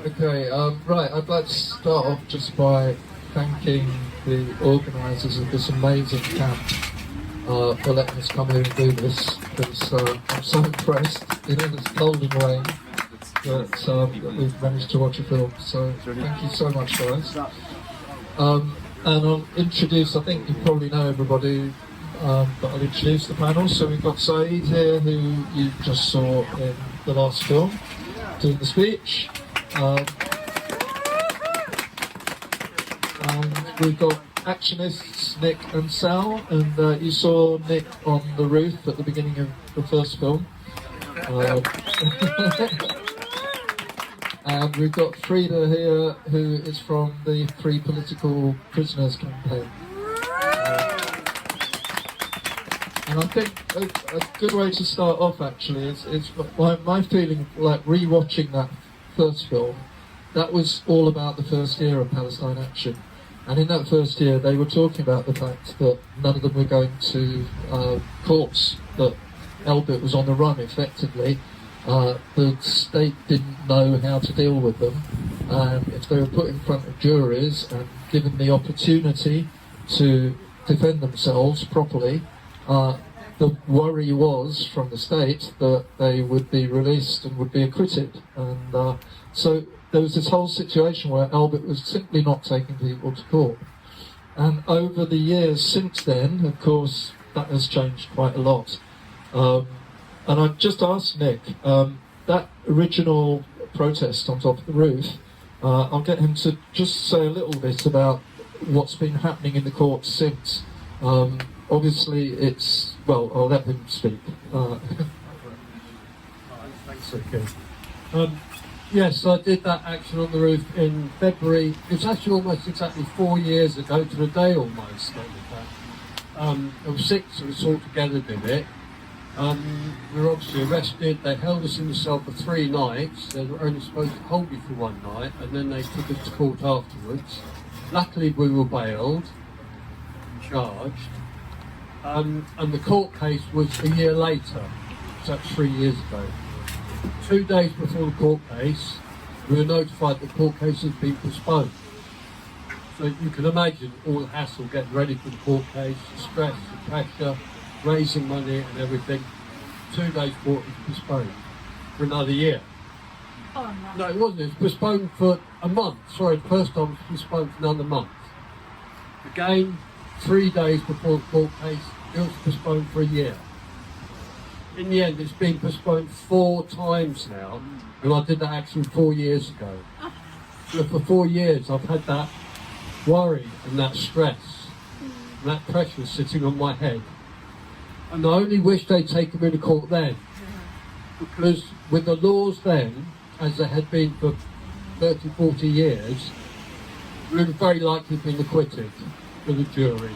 Okay, right, I'd like to start off just by thanking the organisers of this amazing camp for letting us come here and do this, because I'm so impressed, this cold and rain, that we've managed to watch a film, so thank you so much, guys. And I'll introduce, I think you probably know everybody, but I'll introduce the panel. So we've got Saeed here, who you just saw in the last film, doing the speech. And we've got actionists Nick and Sal, and you saw Nick on the roof at the beginning of the first film. And we've got Frieda here, who is from the Free Political Prisoners campaign. And I think a good way to start off actually is my feeling, like re-watching that first film. That was all about the first year of Palestine Action, and in that first year they were talking about the fact that none of them were going to courts, that Elbit was on the run effectively. The state didn't know how to deal with them, and if they were put in front of juries and given the opportunity to defend themselves properly, the worry was from the state that they would be released and would be acquitted. And so there was this whole situation where Albert was simply not taking people to court. And over the years since then, of course, that has changed quite a lot. And I've just asked Nick, that original protest on top of the roof, I'll get him to just say a little bit about what's been happening in the courts since. Obviously it's, well, I'll let him speak. Thanks, Rikki. Yes, I did that action on the roof in February. It's actually almost exactly 4 years ago, to the day almost. There were 6 of us all together did it. We were obviously arrested. They held us in the cell for 3 nights. They were only supposed to hold you for 1 night, and then they took us to court afterwards. Luckily we were bailed, charged, and the court case was a year later, so that's 3 years ago. 2 days before the court case, we were notified the court case had been postponed. So you can imagine all the hassle getting ready for the court case, the stress, the pressure, raising money and everything. 2 days before it was postponed for another year. Oh, no. No, it wasn't. It was postponed for a month. Sorry, the first time it was postponed for another month. Again, 3 days before the court case, it was postponed for a year. In the end, it's been postponed 4 times now, and I did that action 4 years ago. So for 4 years, I've had that worry and that stress and that pressure sitting on my head. And I only wish they'd taken me to court then, because with the laws then, as they had been for 30, 40 years, we would have very likely been acquitted for the jury.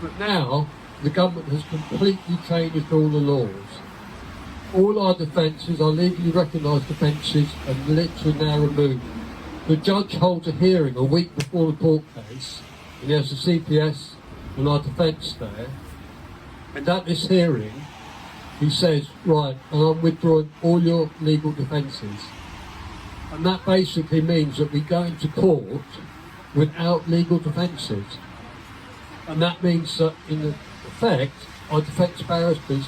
But now, the government has completely changed all the laws. All our defences, our legally recognised defences, are literally now removed. The judge holds a hearing a week before the court case, and he has the CPS and our defence there. And at this hearing, he says, right, and I'm withdrawing all your legal defences. And that basically means that we go into court without legal defences. And that means that in effect, our defence barristers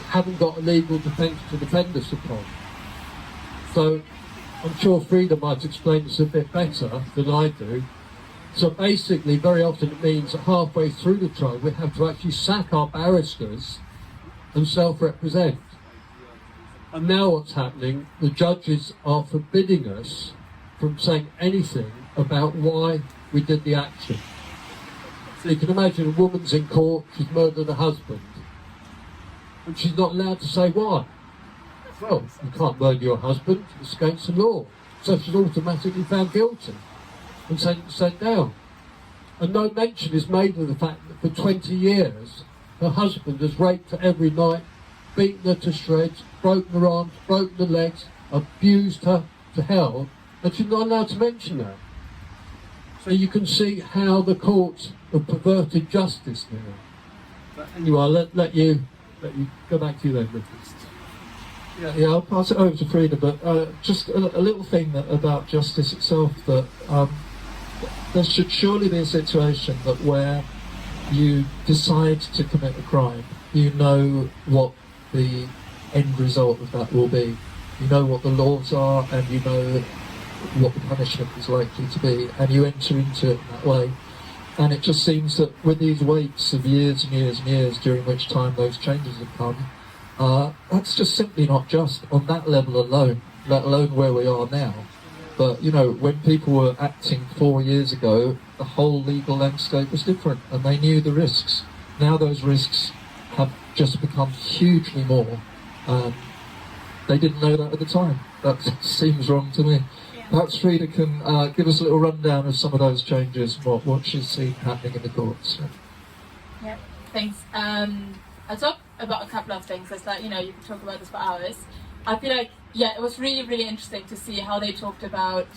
haven't got a legal defence to defend us upon. So I'm sure Frieda might explain this a bit better than I do. So basically, very often it means that halfway through the trial, we have to actually sack our barristers and self-represent. And now what's happening, the judges are forbidding us from saying anything about why we did the action. So you can imagine a woman's in court, she's murdered her husband, and she's not allowed to say why. Well, you can't murder your husband, it's against the law. So she's automatically found guilty and sent down. And no mention is made of the fact that for 20 years, her husband has raped her every night, beaten her to shreds, broken her arms, broken her legs, abused her to hell, and she's not allowed to mention that. So you can see how the courts have perverted justice now. But anyway, I'll let you go back to you then, Rikki. Yeah, I'll pass it over to Frieda, but just a little thing about justice itself, that there should surely be a situation that where you decide to commit a crime, you know what the end result of that will be. You know what the laws are, and you know what the punishment is likely to be, and you enter into it that way. And it just seems that with these waits of years and years and years during which time those changes have come, that's just simply not just on that level alone, let alone where we are now. But, you know, when people were acting 4 years ago, the whole legal landscape was different, and they knew the risks. Now those risks have just become hugely more. They didn't know that at the time. That seems wrong to me. Perhaps Frieda can give us a little rundown of some of those changes, what she's seen happening in the courts. Yeah, thanks. I'll talk about a couple of things. It's like, you know, you can talk about this for hours. I feel like, yeah, it was really, really interesting to see how they talked about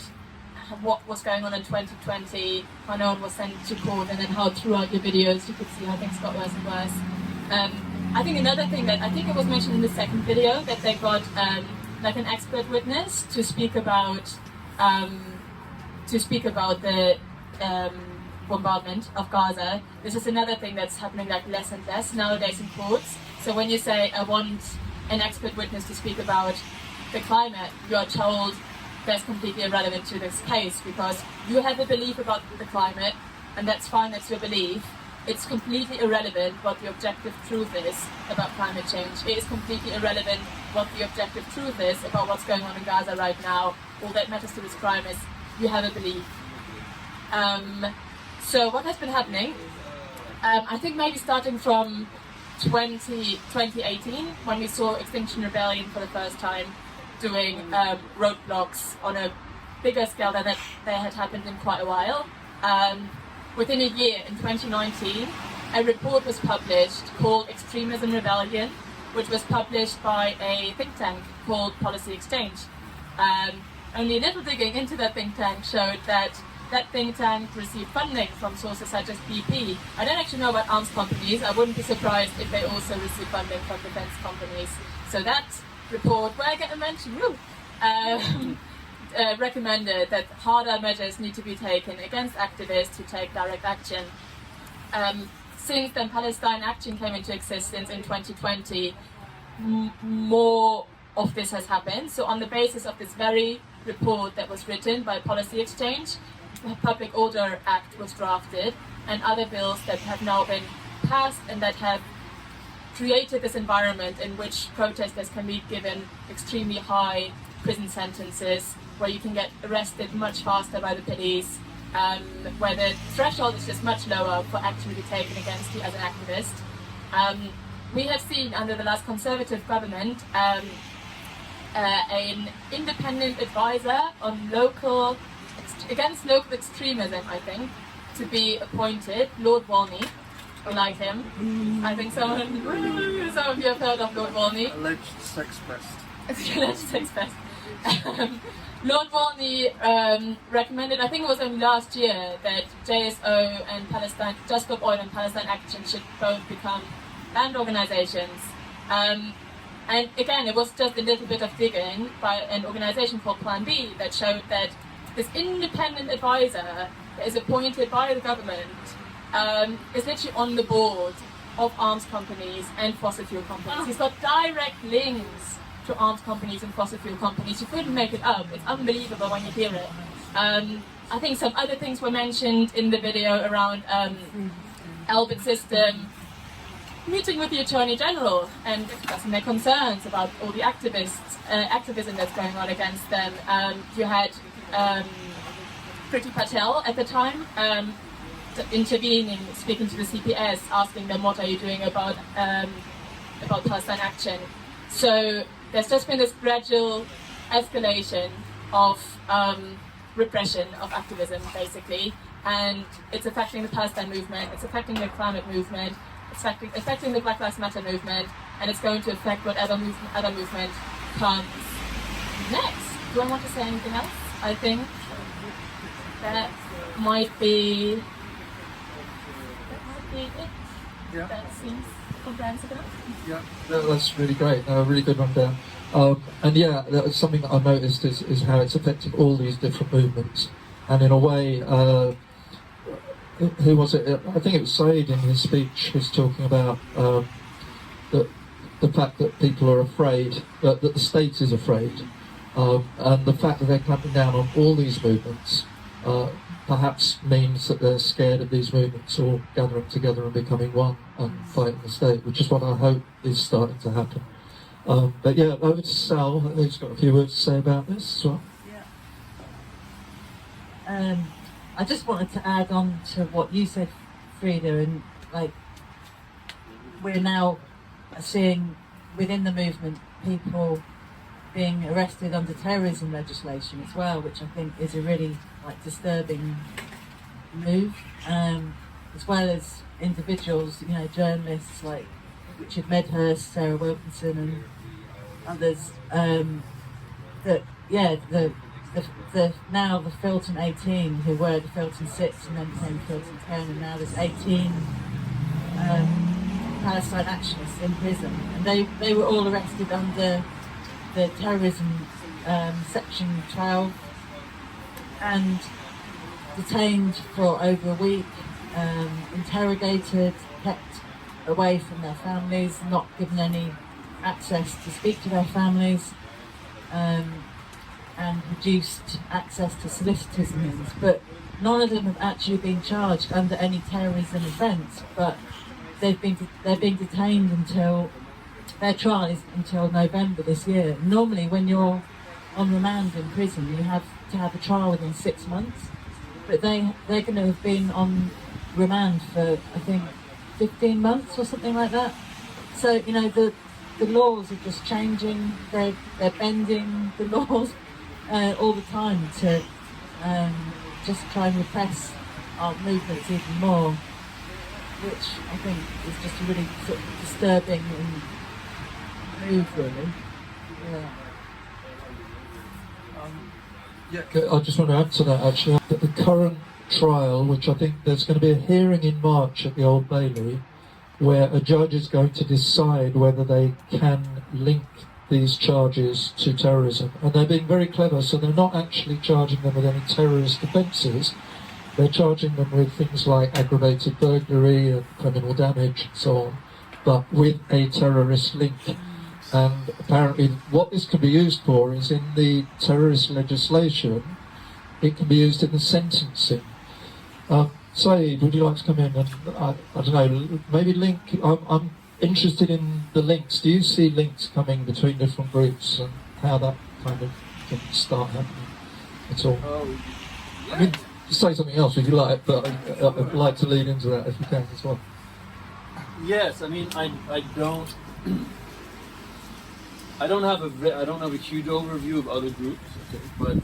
what was going on in 2020, how no one was sent to court, and then how throughout your videos you could see how things got worse and worse. I think another thing that, I think it was mentioned in the second video, that they got like an expert witness to speak about the bombardment of Gaza. This is another thing that's happening like less and less nowadays in courts. So when you say, I want an expert witness to speak about the climate, you are told that's completely irrelevant to this case, because you have a belief about the climate, and that's fine, that's your belief. It's completely irrelevant what the objective truth is about climate change. It is completely irrelevant what the objective truth is about what's going on in Gaza right now. All that matters to this crime is you have a belief. So what has been happening, I think maybe starting from 2018, when we saw Extinction Rebellion for the first time doing roadblocks on a bigger scale than they had happened in quite a while. Within a year, in 2019, a report was published called Extremism Rebellion, which was published by a think tank called Policy Exchange. Only a little digging into that think tank showed that that think tank received funding from sources such as BP. I don't actually know about arms companies. I wouldn't be surprised if they also receive funding from defense companies. So that report, where I get a mention, recommended that harder measures need to be taken against activists who take direct action. Since then, Palestine Action came into existence in 2020, more of this has happened. So on the basis of this very report that was written by Policy Exchange, the Public Order Act was drafted, and other bills that have now been passed and that have created this environment in which protesters can be given extremely high prison sentences, where you can get arrested much faster by the police, where the threshold is just much lower for action to be taken against you as an activist. We have seen under the last Conservative government an independent advisor on against local extremism, I think, to be appointed, Lord Walney. We like him. I think some of you have heard of Lord Walney. Alleged sex pest. Alleged sex pest. Lord Walney recommended, I think it was only last year, that JSO and Palestine, Just Stop Oil and Palestine Action should both become banned organizations. And again, it was just a little bit of digging by an organization called Plan B that showed that this independent advisor that is appointed by the government is literally on the board of arms companies and fossil fuel companies. He's got direct links to arms companies and fossil fuel companies. You couldn't make it up. It's unbelievable when you hear it. I think some other things were mentioned in the video around Albert System meeting with the Attorney General and expressing their concerns about all the activism that's going on against them. You had Priti Patel at the time intervening, speaking to the CPS, asking them, what are you doing about Palestine Action? So there's just been this gradual escalation of repression of activism, basically, and it's affecting the Palestine movement, it's affecting the climate movement, it's affecting the Black Lives Matter movement, and it's going to affect whatever other movement comes next. Do I want to say anything else? I think that might be it. Yeah. That seems comprehensive enough? Yeah, that's really great. Really good rundown. And yeah, that's something that I noticed is how it's affecting all these different movements. And in a way, who was it? I think it was Saeed in his speech was talking about the fact that people are afraid, that the state is afraid, and the fact that they're clamping down on all these movements perhaps means that they're scared of these movements all gathering together and becoming one and fighting the state, which is what I hope is starting to happen. But yeah, over to Sal, who's got a few words to say about this as well. Yeah. I just wanted to add on to what you said, Frieda, and like we're now seeing within the movement people being arrested under terrorism legislation as well, which I think is a really disturbing move, as well as individuals, journalists like Richard Medhurst, Sarah Wilkinson, and others. The now the Filton 18, who were the Filton 6 and then became Filton 10, and now there's 18 Palestine Actionists in prison, and they were all arrested under the terrorism section 12 and detained for over a week, interrogated, kept away from their families, not given any access to speak to their families, and reduced access to solicitors' means. But none of them have actually been charged under any terrorism offence, but they're being detained until their trial is until November this year. Normally, when you're on remand in prison, you have to have a trial within 6 months, but they're going to have been on remand for, I think, 15 months or something like that. So the laws are just changing. They're bending the laws all the time to just try and repress our movements even more, which I think is just a really sort of disturbing move, really. Yeah. I just want to add to that actually, that the current trial, which I think there's going to be a hearing in March at the Old Bailey, where a judge is going to decide whether they can link these charges to terrorism. And they're being very clever, so they're not actually charging them with any terrorist offences. They're charging them with things like aggravated burglary and criminal damage and so on, but with a terrorist link. And apparently what this can be used for is in the terrorist legislation, it can be used in the sentencing. Saeed, would you like to come in and, I don't know, maybe link, I'm interested in the links. Do you see links coming between different groups and how that kind of can start happening at all? Yeah. I mean, say something else if you like, but I'd like to lead into that if you can as well. Yes, I mean, I don't have a huge overview of other groups, okay, but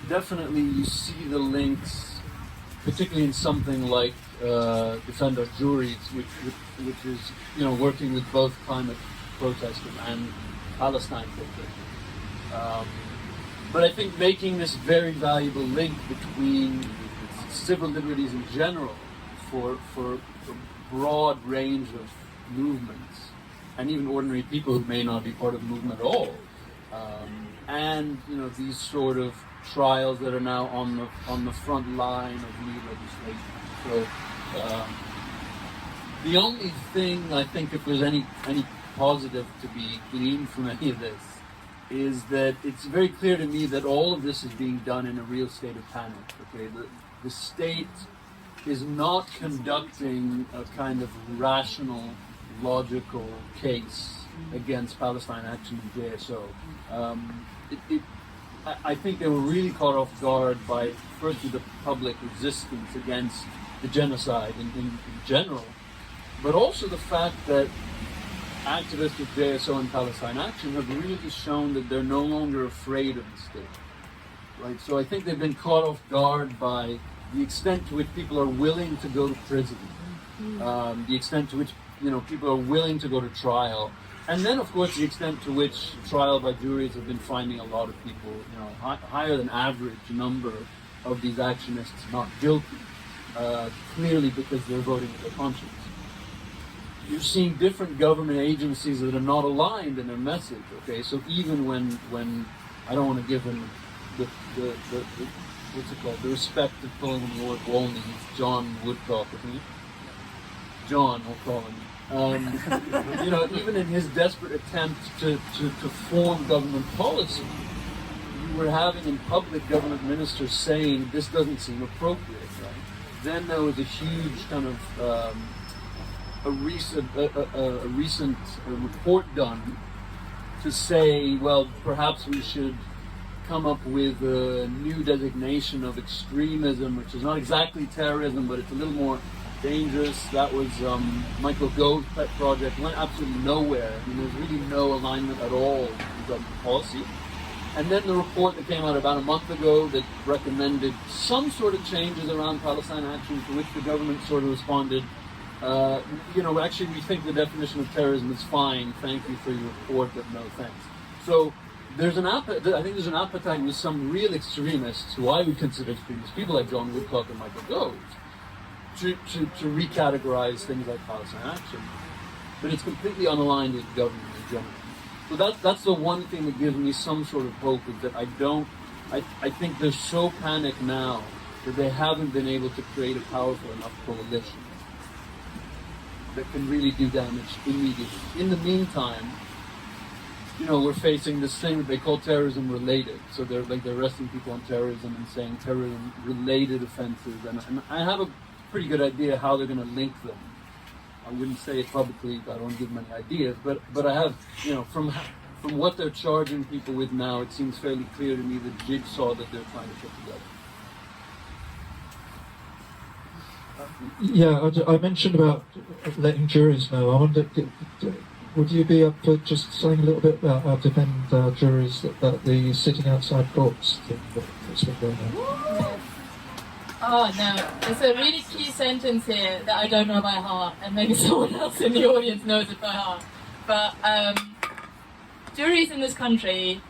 definitely you see the links, particularly in something like Defend Our Juries, which is working with both climate protesters and Palestine protesters. But I think making this very valuable link between civil liberties in general for a broad range of movements, and even ordinary people who may not be part of the movement at all, and these sort of trials that are now on the front line of new legislation. So the only thing I think, if there's any positive to be gleaned from any of this, is that it's very clear to me that all of this is being done in a real state of panic. Okay, the state is not conducting a kind of rational, logical case against Palestine Action and JSO. I think they were really caught off guard by, firstly, the public resistance against the genocide in general, but also the fact that activists with JSO and Palestine Action have really shown that they're no longer afraid of the state. Right? So I think they've been caught off guard by the extent to which people are willing to go to prison, the extent to which people are willing to go to trial, and then of course the extent to which trial by juries have been finding a lot of people, higher than average number of these actionists not guilty, clearly because they're voting with their conscience. you're seeing different government agencies that are not aligned in their message. Okay, so even when I don't want to give him the what's it called, the respect of calling him Lord Walney, he's John Woodcock, isn't he? John, I'll call him. You know, even in his desperate attempt to form government policy, you were having in public government ministers saying this doesn't seem appropriate, right? Then there was a huge kind of a recent report done to say, well, perhaps we should come up with a new designation of extremism, which is not exactly terrorism, but it's a little more dangerous. That was Michael Gove's pet project. Went absolutely nowhere. I mean, there's really no alignment at all in government policy. And then the report that came out about a month ago that recommended some sort of changes around Palestine Action, to which the government sort of responded, you know, actually we think the definition of terrorism is fine. Thank you for your report, but no thanks. So there's I think there's an appetite with some real extremists, who I would consider extremists, people like John Woodcock and Michael Gove, to recategorize things like Palestine Action, but it's completely unaligned with the government in general. So that's the one thing that gives me some sort of hope, is that I think they're so panicked now that they haven't been able to create a powerful enough coalition that can really do damage immediately. In the meantime, you know, we're facing this thing that they call terrorism related. So they're arresting people on terrorism and saying terrorism related offenses, and I have a pretty good idea how they're going to link them. I wouldn't say it publicly, I don't want to give them any ideas, but I have, you know, from what they're charging people with now, it seems fairly clear to me the jigsaw that they're trying to put together. Yeah, I mentioned about letting juries know. I wonder, would you be up for just saying a little bit about how to defend juries that the sitting outside courts thing that's been going on? Oh no, there's a really key sentence here that I don't know by heart, and maybe someone else in the audience knows it by heart. But juries in this country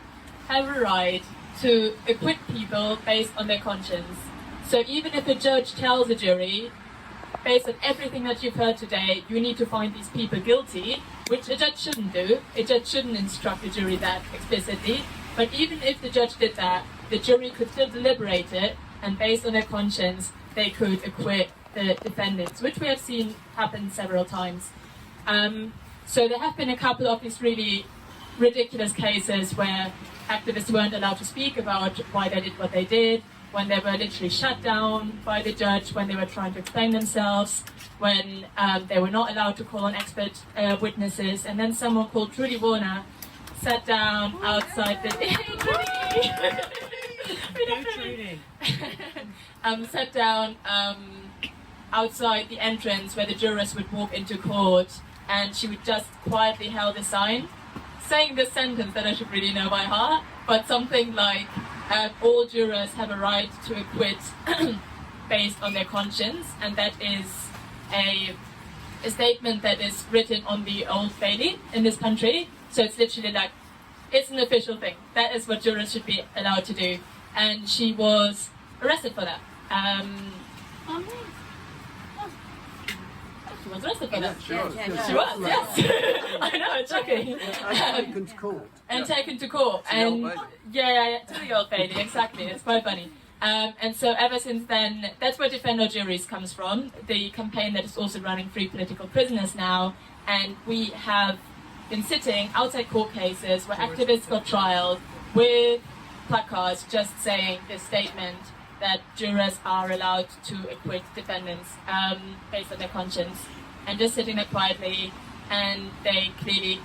have a right to acquit people based on their conscience. So even if a judge tells a jury, based on everything that you've heard today, you need to find these people guilty, which a judge shouldn't do. A judge shouldn't instruct a jury that explicitly. But even if the judge did that, the jury could still deliberate it, and based on their conscience, they could acquit the defendants, which we have seen happen several times. So there have been a couple of these really ridiculous cases where activists weren't allowed to speak about why they did what they did, when they were literally shut down by the judge, when they were trying to explain themselves, when they were not allowed to call on expert witnesses, and then someone called Jodie Evans sat down outside the... sat down outside the entrance where the jurors would walk into court, and she would just quietly held a sign saying this sentence that I should really know by heart, but something like, all jurors have a right to acquit based on their conscience, and that is a statement that is written on the Old Bailey in this country. So it's literally like, it's an official thing. That is what jurors should be allowed to do. And she was arrested for that. She was arrested for that. Sure. She was, yes. I know, it's shocking. Taken to court. And taken to court. And yeah, to the Old Bailey, exactly. It's quite funny. And so ever since then, that's where Defend Our Juries comes from, the campaign that is also running Free Political Prisoners now. And we have been sitting outside court cases where activists got trialed with placards just saying this statement that jurors are allowed to acquit defendants based on their conscience, and just sitting there quietly. And they clearly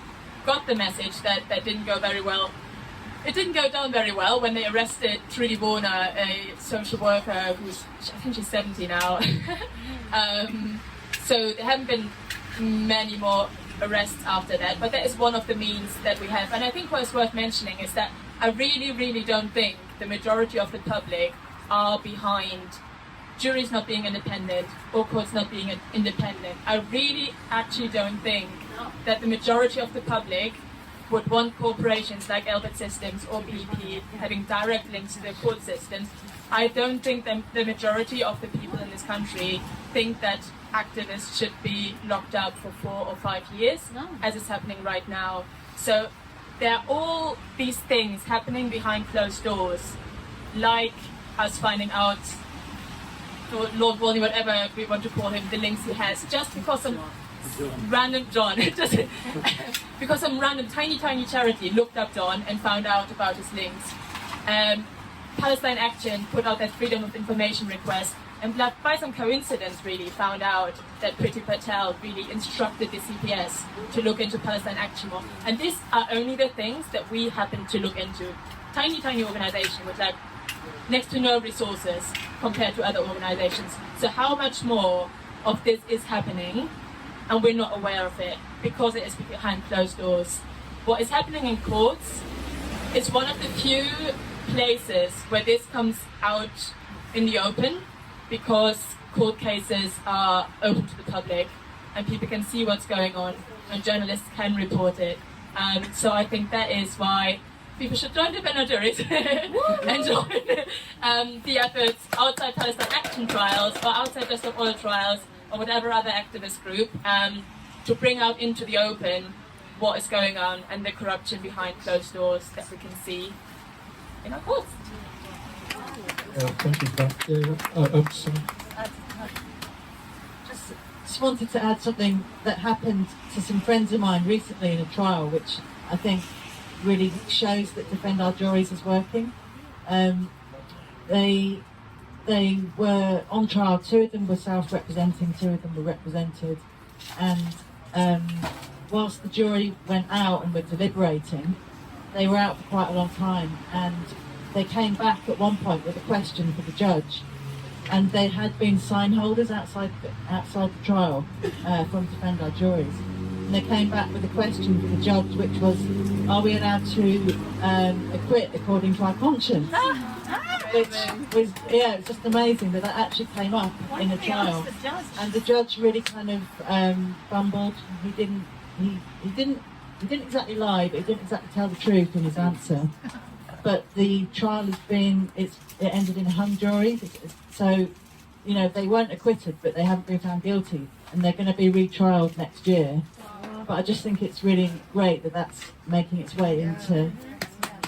got the message that didn't go very well. It didn't go down very well when they arrested Jodie Evans, a social worker I think she's 70 now. So there haven't been many more arrests after that, but that is one of the means that we have. And I think what's worth mentioning is that I really, really don't think the majority of the public are behind juries not being independent or courts not being independent. I really actually don't think that the majority of the public would want corporations like Elbit Systems or BP having direct links to their court systems. I don't think the majority of the people in this country think that activists should be locked up for 4 or 5 years, as is happening right now. So there are all these things happening behind closed doors, like us finding out, or Lord Volney, whatever we want to call him, the links he has, just because some random John, just because some random tiny charity looked up John and found out about his links. Palestine Action put out that freedom of information request, and by some coincidence really found out that Priti Patel really instructed the CPS to look into Palestine Action more. And these are only the things that we happen to look into. Tiny organization with like next to no resources compared to other organizations. So how much more of this is happening and we're not aware of it because it is behind closed doors? What is happening in courts is one of the few places where this comes out in the open, because court cases are open to the public and people can see what's going on and journalists can report it. So I think that is why people should join defender juries and join the efforts outside Palestine Action trials or outside Just Stop Oil trials or whatever other activist group to bring out into the open what is going on and the corruption behind closed doors that we can see in our courts. Yeah, thank you for that. Just wanted to add something that happened to some friends of mine recently in a trial, which I think really shows that Defend Our Juries is working. They were on trial. 2 of them were self-representing, 2 of them were represented, and whilst the jury went out and were deliberating, they were out for quite a long time, and they came back at one point with a question for the judge, and they had been sign holders outside the trial from Defend Our Juries. And they came back with a question for the judge, which was, are we allowed to acquit according to our conscience? Which was, it was just amazing that actually came up in a trial. And the judge really kind of fumbled. He didn't exactly lie, but he didn't exactly tell the truth in his answer. But the trial it ended in a hung jury. So, they weren't acquitted, but they haven't been found guilty, and they're going to be retrialed next year. But I just think it's really great that that's making its way into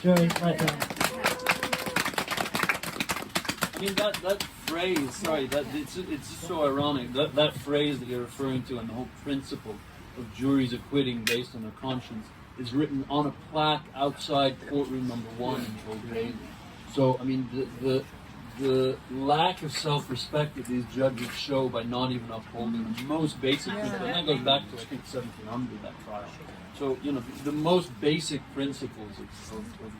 juries right now. I mean, that phrase, sorry, it's so ironic, that phrase that you're referring to and the whole principle of juries acquitting based on their conscience is written on a plaque outside courtroom number 1 in Bulgaria. So, I mean, the lack of self-respect that these judges show by not even upholding the most basic principles, and that goes back to, I think, 1700, that trial. So, the most basic principles of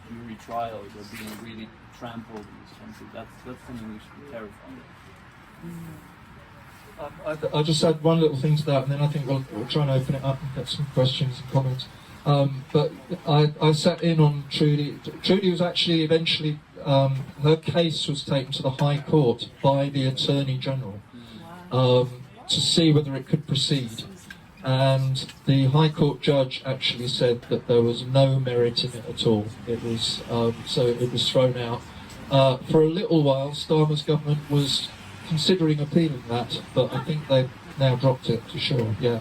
jury trials are being really trampled in this country. That's something we should be terrified of. I'll just add one little thing to that, and then I think we'll try and open it up and get some questions and comments. But I sat in on Trudy. Trudy was actually eventually, her case was taken to the High Court by the Attorney General to see whether it could proceed. And the High Court judge actually said that there was no merit in it at all. It was so it was thrown out. For a little while, Starmer's government was considering appealing that, but I think they've now dropped it for sure. Yeah,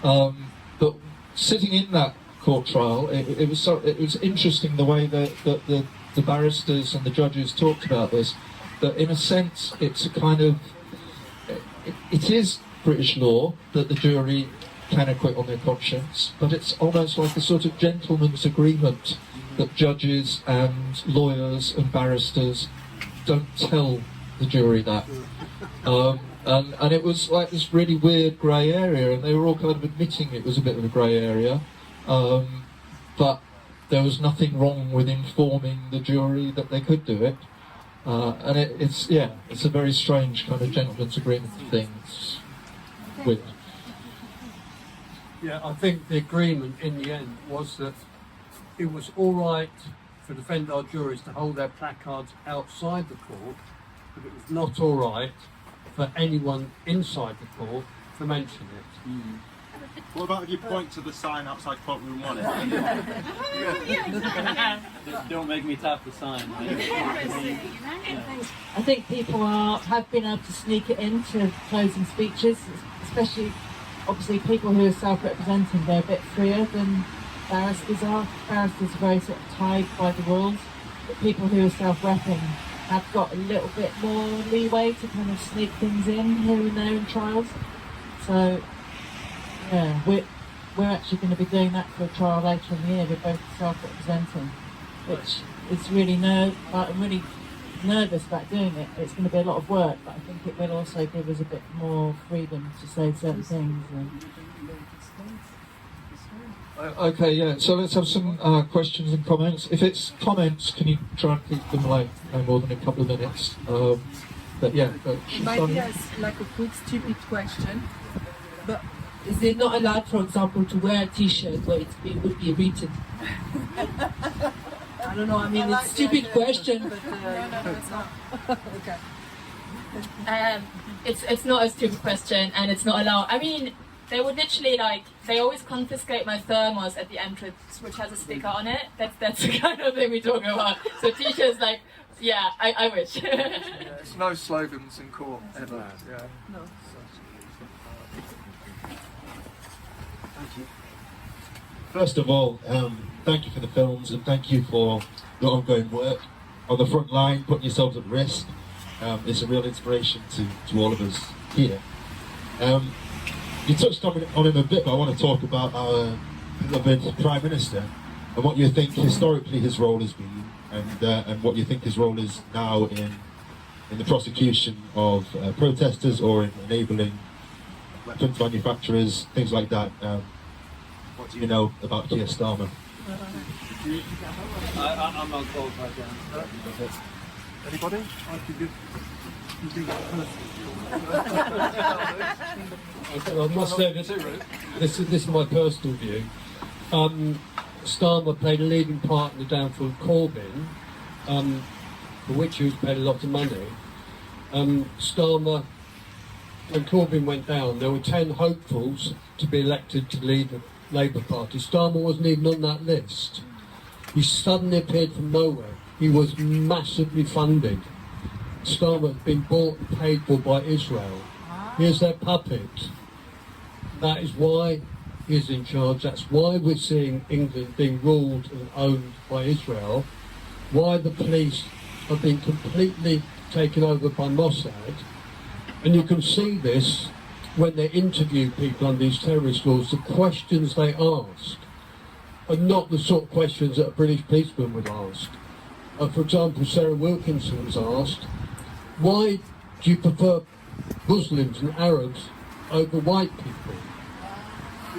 but sitting in that court trial, it was interesting the way that the barristers and the judges talked about this. That in a sense, it's a kind of it is British law that the jury can acquit on their conscience, but it's almost like a sort of gentleman's agreement that judges and lawyers and barristers don't tell the jury that. And it was like this really weird grey area, and they were all kind of admitting it was a bit of a grey area, but there was nothing wrong with informing the jury that they could do it. And it's a very strange kind of gentleman's agreement thing. It's weird. Yeah, I think the agreement in the end was that it was all right for Defend Our Juries to hold their placards outside the court, but it was not all right for anyone inside the court to mention it. What about if you point to the sign outside courtroom 1? Don't make me tap the sign. I think people have been able to sneak it into closing speeches, especially obviously people who are self-representing. They're a bit freer than barristers are. Barristers are very sort of tied by the rules, but people who are self-repping have got a little bit more leeway to kind of sneak things in here and there in trials. So yeah, we're actually going to be doing that for a trial later in the year. We're both self-representing, which is really I'm really nervous about doing it. It's going to be a lot of work, but I think it will also give us a bit more freedom to say certain things. Okay, yeah, so let's have some questions and comments. If it's comments, can you try and keep them like no more than a couple of minutes? But yeah, It might be like a quick stupid question, but Is it not allowed, for example, to wear a T-shirt where it would be written? I don't know. I mean, it's a stupid question. but no, it's not. Okay. It's not a stupid question, and it's not allowed. I mean, they would literally they always confiscate my thermos at the entrance, which has a sticker on it. That's the kind of thing we're talking about. So T-shirts, yeah, I wish. There's no slogans in court ever. Yeah. No. First of all, thank you for the films and thank you for your ongoing work on the front line, putting yourselves at risk. It's a real inspiration to all of us here. You touched on him a bit, but I want to talk about our beloved Prime Minister and what you think historically his role has been, and what you think his role is now in the prosecution of protesters or in enabling weapons manufacturers, things like that. What do you know about Keir Starmer? I'm not qualified to answer. Anybody? I could give. I must say this is my personal view. Starmer played a leading part in the downfall of Corbyn, for which he was paid a lot of money. Starmer, when Corbyn went down, there were 10 hopefuls to be elected to lead the Labour Party. Starmer wasn't even on that list. He suddenly appeared from nowhere. He was massively funded. Starmer had been bought and paid for by Israel. Here's their puppet. That is why he's in charge. That's why we're seeing England being ruled and owned by Israel. Why the police have been completely taken over by Mossad. And you can see this when they interview people on these terrorist laws. The questions they ask are not the sort of questions that a British policeman would ask. For example, Sarah Wilkinson was asked, why do you prefer Muslims and Arabs over white people?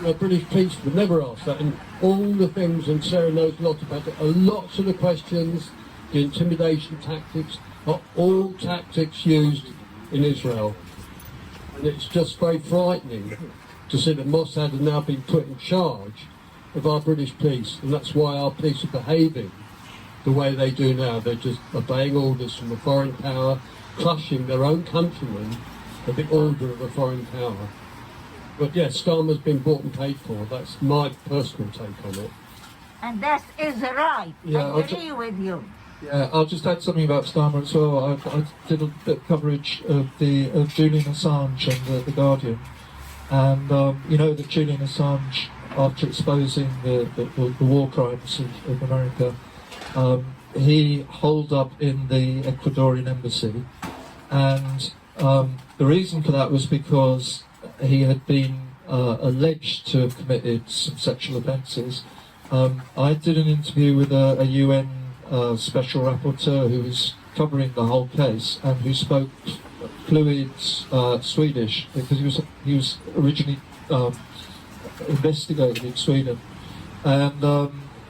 A British policeman would never ask that, and all the things, and Sarah knows a lot about it, lots of the questions, the intimidation tactics, are all tactics used in Israel. And it's just very frightening to see that Mossad has now been put in charge of our British police, and that's why our police are behaving the way they do now. They're just obeying orders from a foreign power, crushing their own countrymen at the order of a foreign power. But yes, Starmer's been bought and paid for. That's my personal take on it. And that is right. Yeah, I agree with you. Yeah, I'll just add something about Starmer as well. I did a bit of coverage of Julian Assange and the Guardian, and you know that Julian Assange, after exposing the war crimes of America, he holed up in the Ecuadorian embassy, and the reason for that was because he had been alleged to have committed some sexual offences. I did an interview with a UN special rapporteur who was covering the whole case and who spoke fluid Swedish, because he was originally investigated in Sweden, and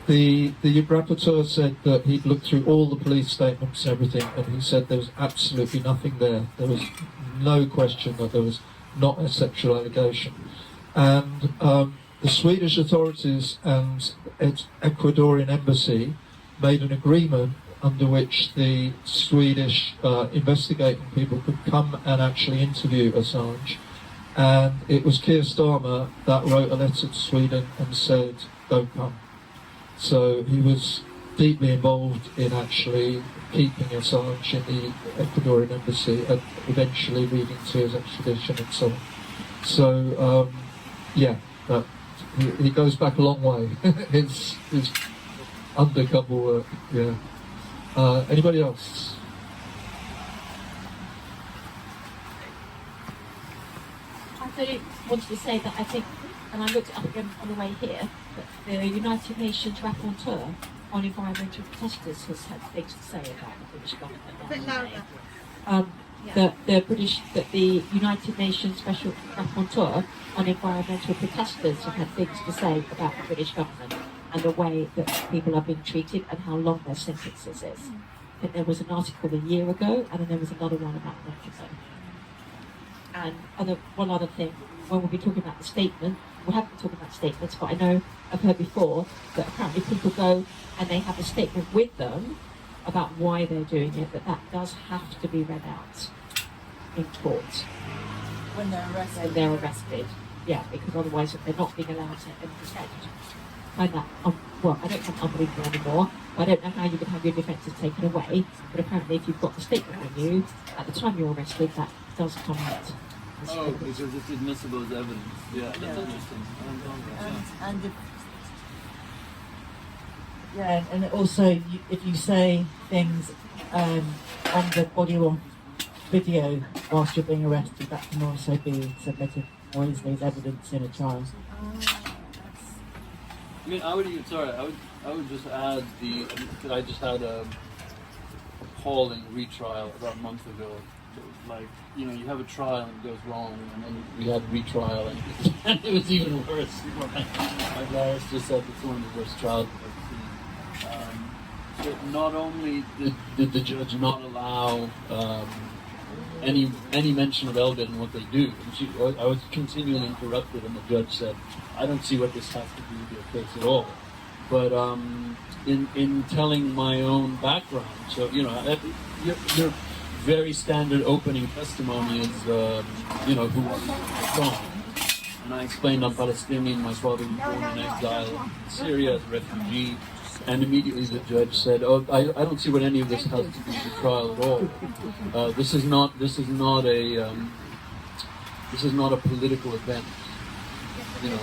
the rapporteur said that he'd looked through all the police statements and everything, and he said there was absolutely nothing there. There was no question that there was not a sexual allegation, and the Swedish authorities and its Ecuadorian embassy made an agreement under which the Swedish investigating people could come and actually interview Assange, and it was Keir Starmer that wrote a letter to Sweden and said, "Don't come." So he was deeply involved in actually keeping Assange in the Ecuadorian embassy and eventually leading to his extradition and so on. So, yeah, he goes back a long way. his undercover work, yeah. Anybody else? I really wanted to say that I think, and I looked it up again on the way here, that the United Nations rapporteur on environmental protesters has had things to say about the British government. The United Nations Special Rapporteur on environmental protesters have had things to say about the British government and the way that people are being treated and how long their sentences is. I think there was an article a year ago, and then there was another one about a month ago. And one other thing, when we'll be talking about the statement, we haven't been talking about statements, but I know I've heard before that apparently people go and they have a statement with them about why they're doing it, but that does have to be read out in court. When they're arrested. When they're arrested. Yeah, because otherwise they're not being allowed to defend. I find that, well, I don't find unbelievable anymore. I don't know how you can have your defences taken away, but apparently if you've got the statement on you, at the time you're arrested, that does come out. Oh, because it's admissible as evidence. Yeah, that's interesting. And also, if you say things on the body worn video whilst you're being arrested, that can also be submitted more easily as evidence in a trial. I mean, I would just add that I just had a appalling retrial about a month ago. Like, you know, you have a trial and it goes wrong, and then we had retrial and it was even worse. My lawyers just said it's one of the worst trials I've ever seen. So not only did the judge not allow any mention of Elbit and what they do, and I was continually interrupted, and the judge said, "I don't see what this has to do with your case at all." But in telling my own background, so you know, your very standard opening testimony is, you know, who was from. And I explained I'm Palestinian, my father was born in exile in Syria as a refugee, and immediately the judge said, "Oh, I don't see what any of this has to do with the trial at all. This is not a political event." You know,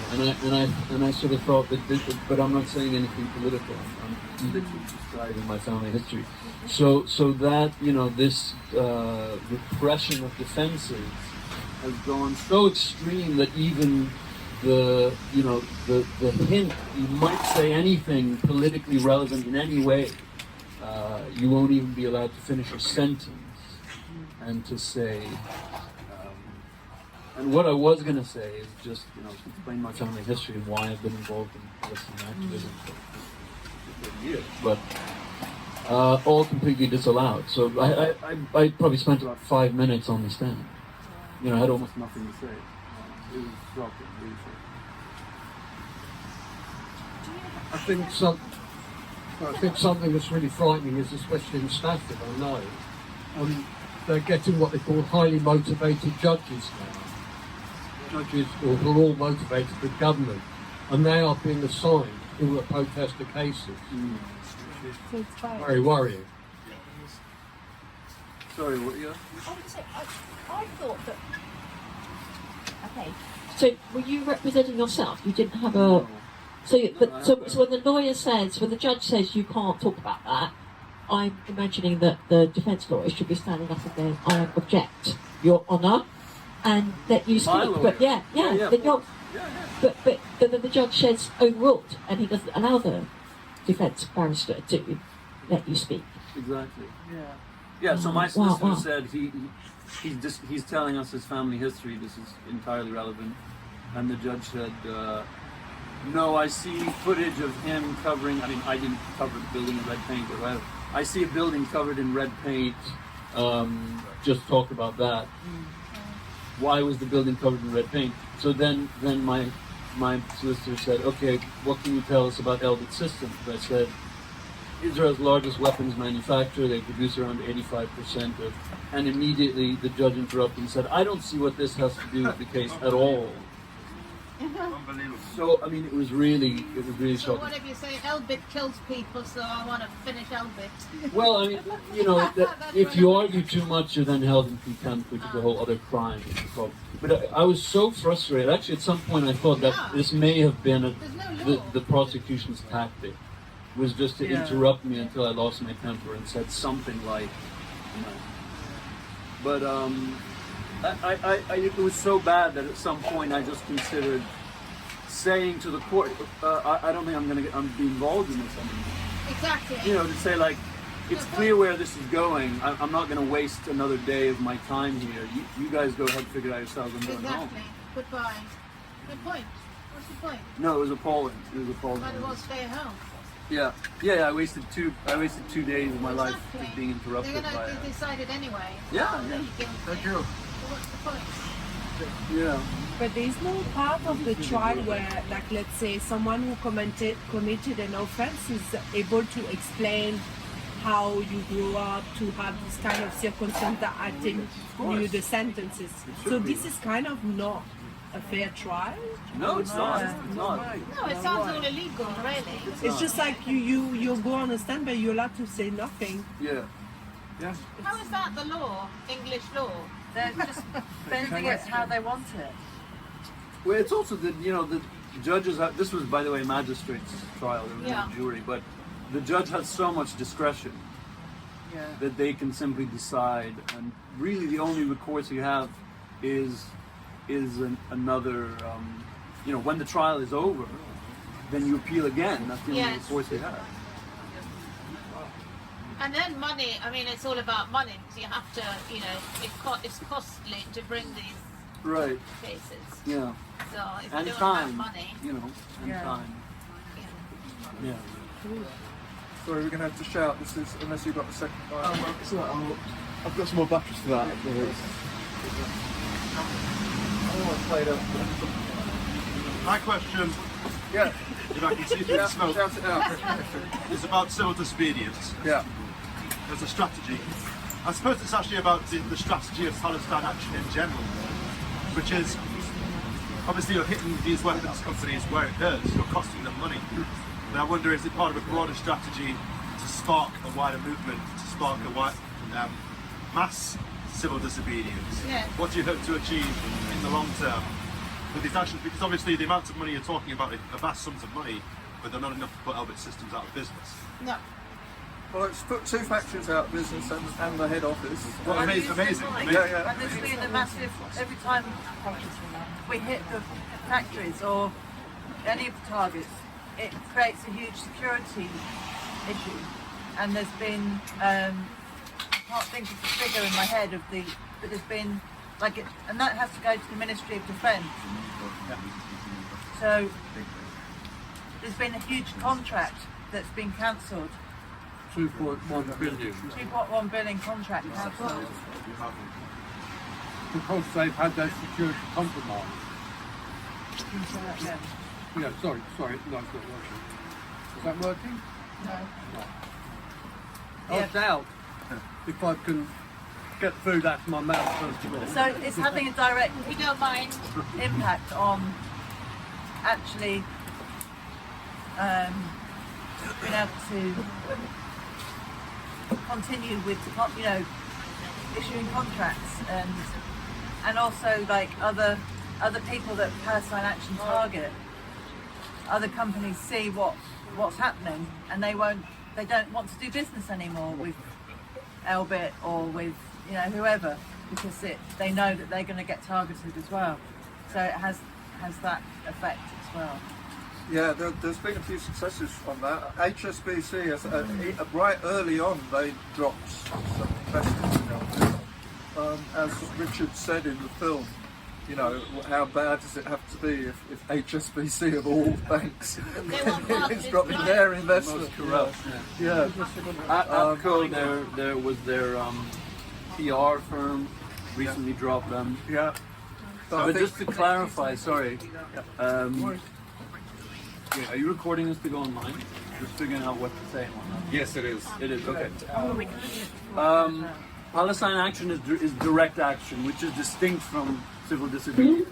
and I sort of thought that, but I'm not saying anything political. I'm literally describing my family history. So that, you know, this repression of defenses has gone so extreme that even the hint you might say anything politically relevant in any way, you won't even be allowed to finish a sentence and to say. And what I was going to say is just, you know, explain my family history and why I've been involved in Palestinian activism for years. But all completely disallowed. So I probably spent about 5 minutes on the stand. You know, I had almost nothing to say. It was shocking, really shocking. I think something that's really frightening is, especially in Stafford, I know, they're getting what they call highly motivated judges now. Judges who are all motivated with government, and they are being assigned all the protester cases, which is very worrying. Sorry, what you? I thought that. Okay, so were you representing yourself? You didn't have a. So when the lawyer says, when the judge says you can't talk about that, I'm imagining that the defence lawyer should be standing up and going, "I object, Your Honour," and that you speak. But but the judge says overruled, and he doesn't allow the defence barrister to let you speak. Exactly. Yeah. So my solicitor said he's telling us his family history. This is entirely relevant, and the judge said, "No, I see footage of him covering. I mean, I didn't cover the building in red paint, but whatever. I see a building covered in red paint. Just talk about that. Why was the building covered in red paint?" So then my solicitor said, "Okay, what can you tell us about Elbit Systems?" I said, "Israel's largest weapons manufacturer. They produce around 85% of and immediately the judge interrupted and said, "I don't see what this has to do with the case at all." Unbelievable. So, I mean, it was really So shocking. what if you say Elbit kills people, so I want to finish Elbit? Well, I mean, you know, if you argue too much, you're then held in contempt, which is a whole other crime. But I was so frustrated. Actually, at some point, I thought that this may have been the prosecution's tactic, was just to interrupt me until I lost my temper and said something like, you know. But it was so bad that at some point I just considered saying to the court, I don't think I'm going to be involved in this anymore. Exactly. You know, to say like, it's clear where this is going. I'm not going to waste another day of my time here. You guys go ahead and figure it out yourselves. I'm going home. Exactly. Goodbye. Good point. What's the point? No, it was appalling. It was appalling. Might as well stay at home. Yeah. I wasted 2 days of my life just being interrupted They're by going it. to decide it anyway. Yeah. Thank you. So what's the point? Yeah. But there is no part of the trial where, like, let's say someone who committed an offense is able to explain how you grew up to have this kind of circumstance that attenuate the sentences. So this is kind of not a fair trial. No, it's not. It's not. No, it sounds all illegal, really. It's just like you go on a stand, but you're allowed to say nothing. Yeah. Yeah. How is that the law? English law? They're just bending it how they want it. Well, it's also that, you know, the judges have, this was, by the way, magistrate's trial, there was no jury, but the judge has so much discretion that they can simply decide, and really the only recourse you have is another, you know, when the trial is over, then you appeal again. That's the only recourse you have. And then money, I mean, it's all about money, because you have to, you know, it's costly to bring these cases. Yeah. So if And you don't time, have money, you know, and time. Yeah. Sorry, we're going to have to shout. This is, unless you've got a second. It's all right, I've got some more batteries for that. My question, if I can see through the smoke, Shout it out. is about civil disobedience Yeah. as a strategy. I suppose it's actually about the strategy of Palestine Action in general, which is obviously you're hitting these weapons companies where it hurts, you're costing them money. And I wonder, is it part of a broader strategy to spark a wider movement, to spark a wide, mass civil disobedience? Yeah. What do you hope to achieve in the long term with these actions? Because obviously the amounts of money you're talking about are vast sums of money, but they're not enough to put Elbit Systems out of business. no. Well, it's put 2 factions out of business and the head office. Well, amazing. Yeah. And there's been a massive, every time we hit the factories or any of the targets, it creates a huge security issue. And there's been, I can't think of the figure in my head of the, but there's been, like, and that has to go to the Ministry of Defence. So there's been a huge contract that's been cancelled. 2.1 billion. 2.1 billion contract cancelled. Because they've had their security compromised. Yeah. Yeah, sorry, no, it's not working. Is that working? No. I doubt if I can get food out of my mouth first of all. So it's having a direct, If you don't mind. impact on actually being able to continue with, you know, issuing contracts and also like other people that Palestine Action target. Other companies see what's happening and they don't want to do business anymore with Elbit or with, you know, whoever, because they know that they're going to get targeted as well. So it has that effect as well. Yeah, there's been a few successes on that. HSBC, right early on, they dropped some investments in Elbit. As Richard said in the film, you know, how bad does it have to be if HSBC of all banks is dropping their investment? Most corrupt. Yeah. APCO, there was their PR firm recently dropped them. Yeah. But just to clarify, sorry, are you recording this to go online? Just figuring out what to say and whatnot. Yes, it is. It is, okay. Palestine action is direct action, which is distinct from civil disobedience.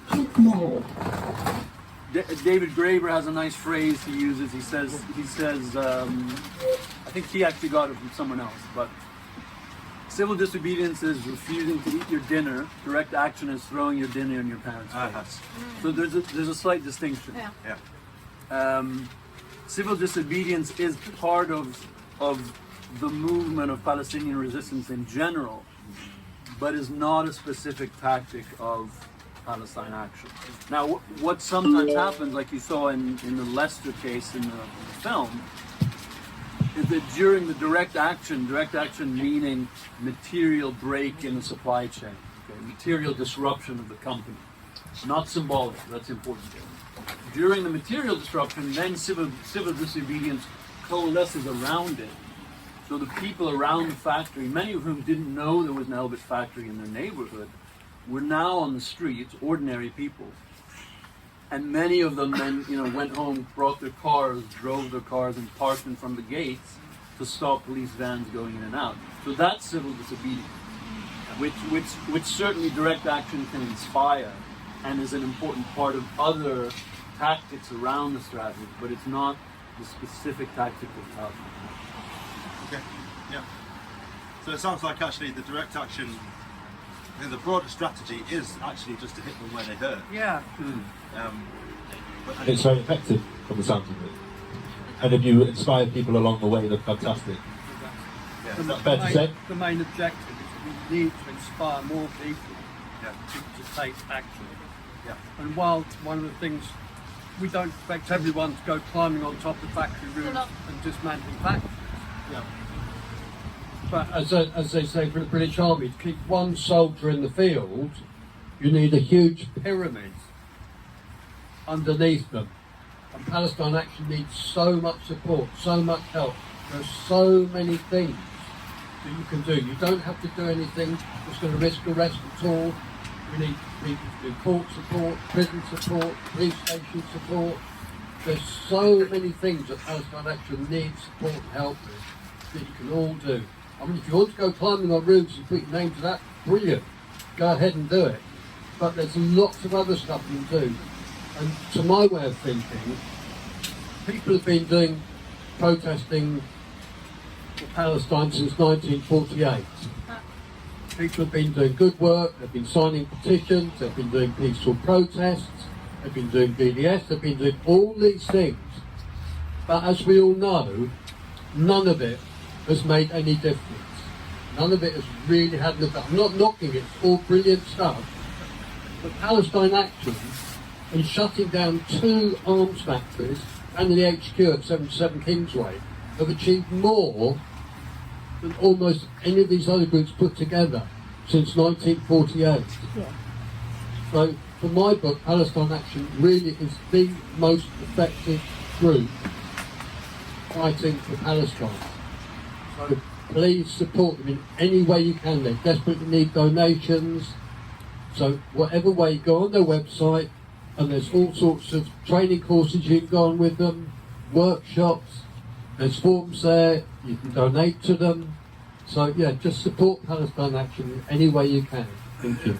David Graeber has a nice phrase he uses. He says, I think he actually got it from someone else, but civil disobedience is refusing to eat your dinner. Direct action is throwing your dinner in your parents' face. So there's a slight distinction. Civil disobedience is part of the movement of Palestinian resistance in general, but is not a specific tactic of Palestine action. Now, what sometimes happens, like you saw in the Leicester case in the film, is that during the direct action meaning material break in the supply chain, okay, material disruption of the company, not symbolic, that's important. During the material disruption, then civil disobedience coalesces around it. So the people around the factory, many of whom didn't know there was an Elbit factory in their neighborhood, were now on the streets, ordinary people. And many of them then, went home, brought their cars, drove their cars and parked in front of the gates to stop police vans going in and out. So that's civil disobedience, which certainly direct action can inspire and is an important part of other tactics around the strategy, but it's not the specific tactic of Palestine. Okay, yeah. So it sounds like actually the direct action, the broader strategy is actually just to hit them where they hurt. Yeah. And it's very effective from the sounds of it. And if you inspire people along the way, they're fantastic. Yeah. Is that fair to say? The main objective is we need to inspire more people to take action. Yeah. And while one of the things, we don't expect everyone to go climbing on top of factory roofs and dismantling factories. Yeah. But as they say for the British Army, to keep one soldier in the field, you need a huge pyramid underneath them. And Palestine Action needs so much support, so much help. There's so many things that you can do. You don't have to do anything that's going to risk arrest at all. We need people to do court support, prison support, police station support. There's so many things that Palestine Action needs support and help with that you can all do. I mean, if you want to go climbing on roofs and put your name to that, brilliant. Go ahead and do it. But there's lots of other stuff you can do. And to my way of thinking, people have been doing protesting for Palestine since 1948. People have been doing good work, they've been signing petitions, they've been doing peaceful protests, they've been doing BDS, they've been doing all these things. But as we all know, none of it has made any difference. None of it has really had an effect. I'm not knocking it, it's all brilliant stuff. But Palestine Action and shutting down 2 arms factories and the HQ at 77 Kingsway have achieved more than almost any of these other groups put together since 1948. Yeah. So for my book, Palestine Action really is the most effective group fighting for Palestine. So please support them in any way you can. They desperately need donations. So whatever way, go on their website, and there's all sorts of training courses you can go on with them, workshops, there's forms there, you can donate to them. So yeah, just support Palestine Action in any way you can. Thank you.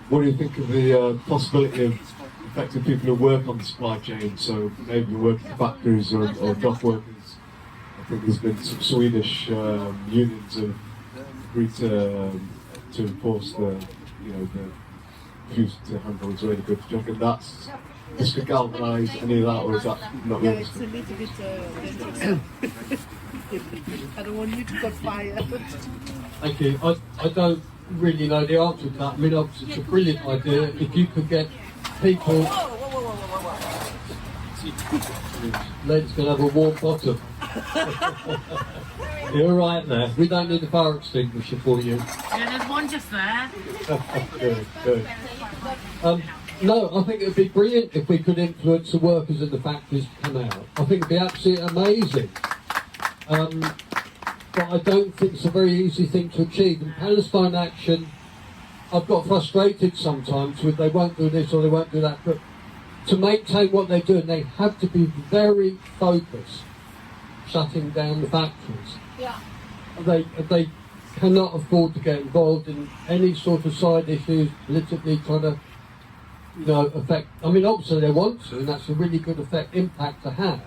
What do you think of the possibility of affecting people who work on the supply chain? So maybe working in factories or dock workers. I think there's been some Swedish unions have agreed to enforce the refuse to handle is really good. Do you reckon that's just to galvanise any of that, or is that not Yeah, realistic? it's a little bit dangerous. I don't want you to get fired. Thank you. I don't really know the answer to that. I mean, obviously it's a brilliant idea. If you could get people... Len's going to have a warm bottom. You're right there. We don't need a fire extinguisher for you. Yeah, there's one just there. Good. No, I think it would be brilliant if we could influence the workers in the factories to come out. I think it would be absolutely amazing. But I don't think it's a very easy thing to achieve. In Palestine Action, I've got frustrated sometimes with they won't do this or they won't do that. But to maintain what they're doing, they have to be very focused, shutting down the factories. Yeah. They cannot afford to get involved in any sort of side issues, politically trying to, affect. I mean, obviously they want to, and that's a really good impact to have.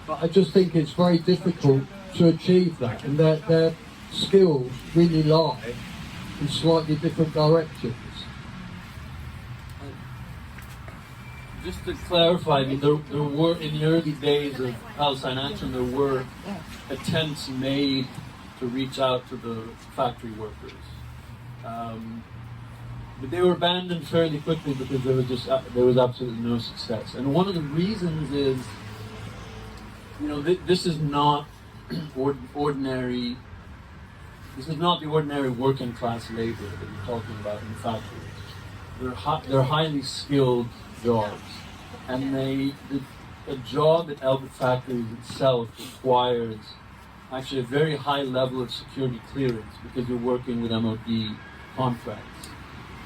But I just think it's very difficult to achieve that, and their skills really lie in slightly different directions. Just to clarify, I mean, there were, in the early days of Palestine Action, there were attempts made to reach out to the factory workers. But they were abandoned fairly quickly because there was absolutely no success. And one of the reasons is, this is not ordinary. This is not the ordinary working class labor that we're talking about in the factories. They're highly skilled jobs, and a job at Elbit Factories itself requires actually a very high level of security clearance because you're working with MOD contracts.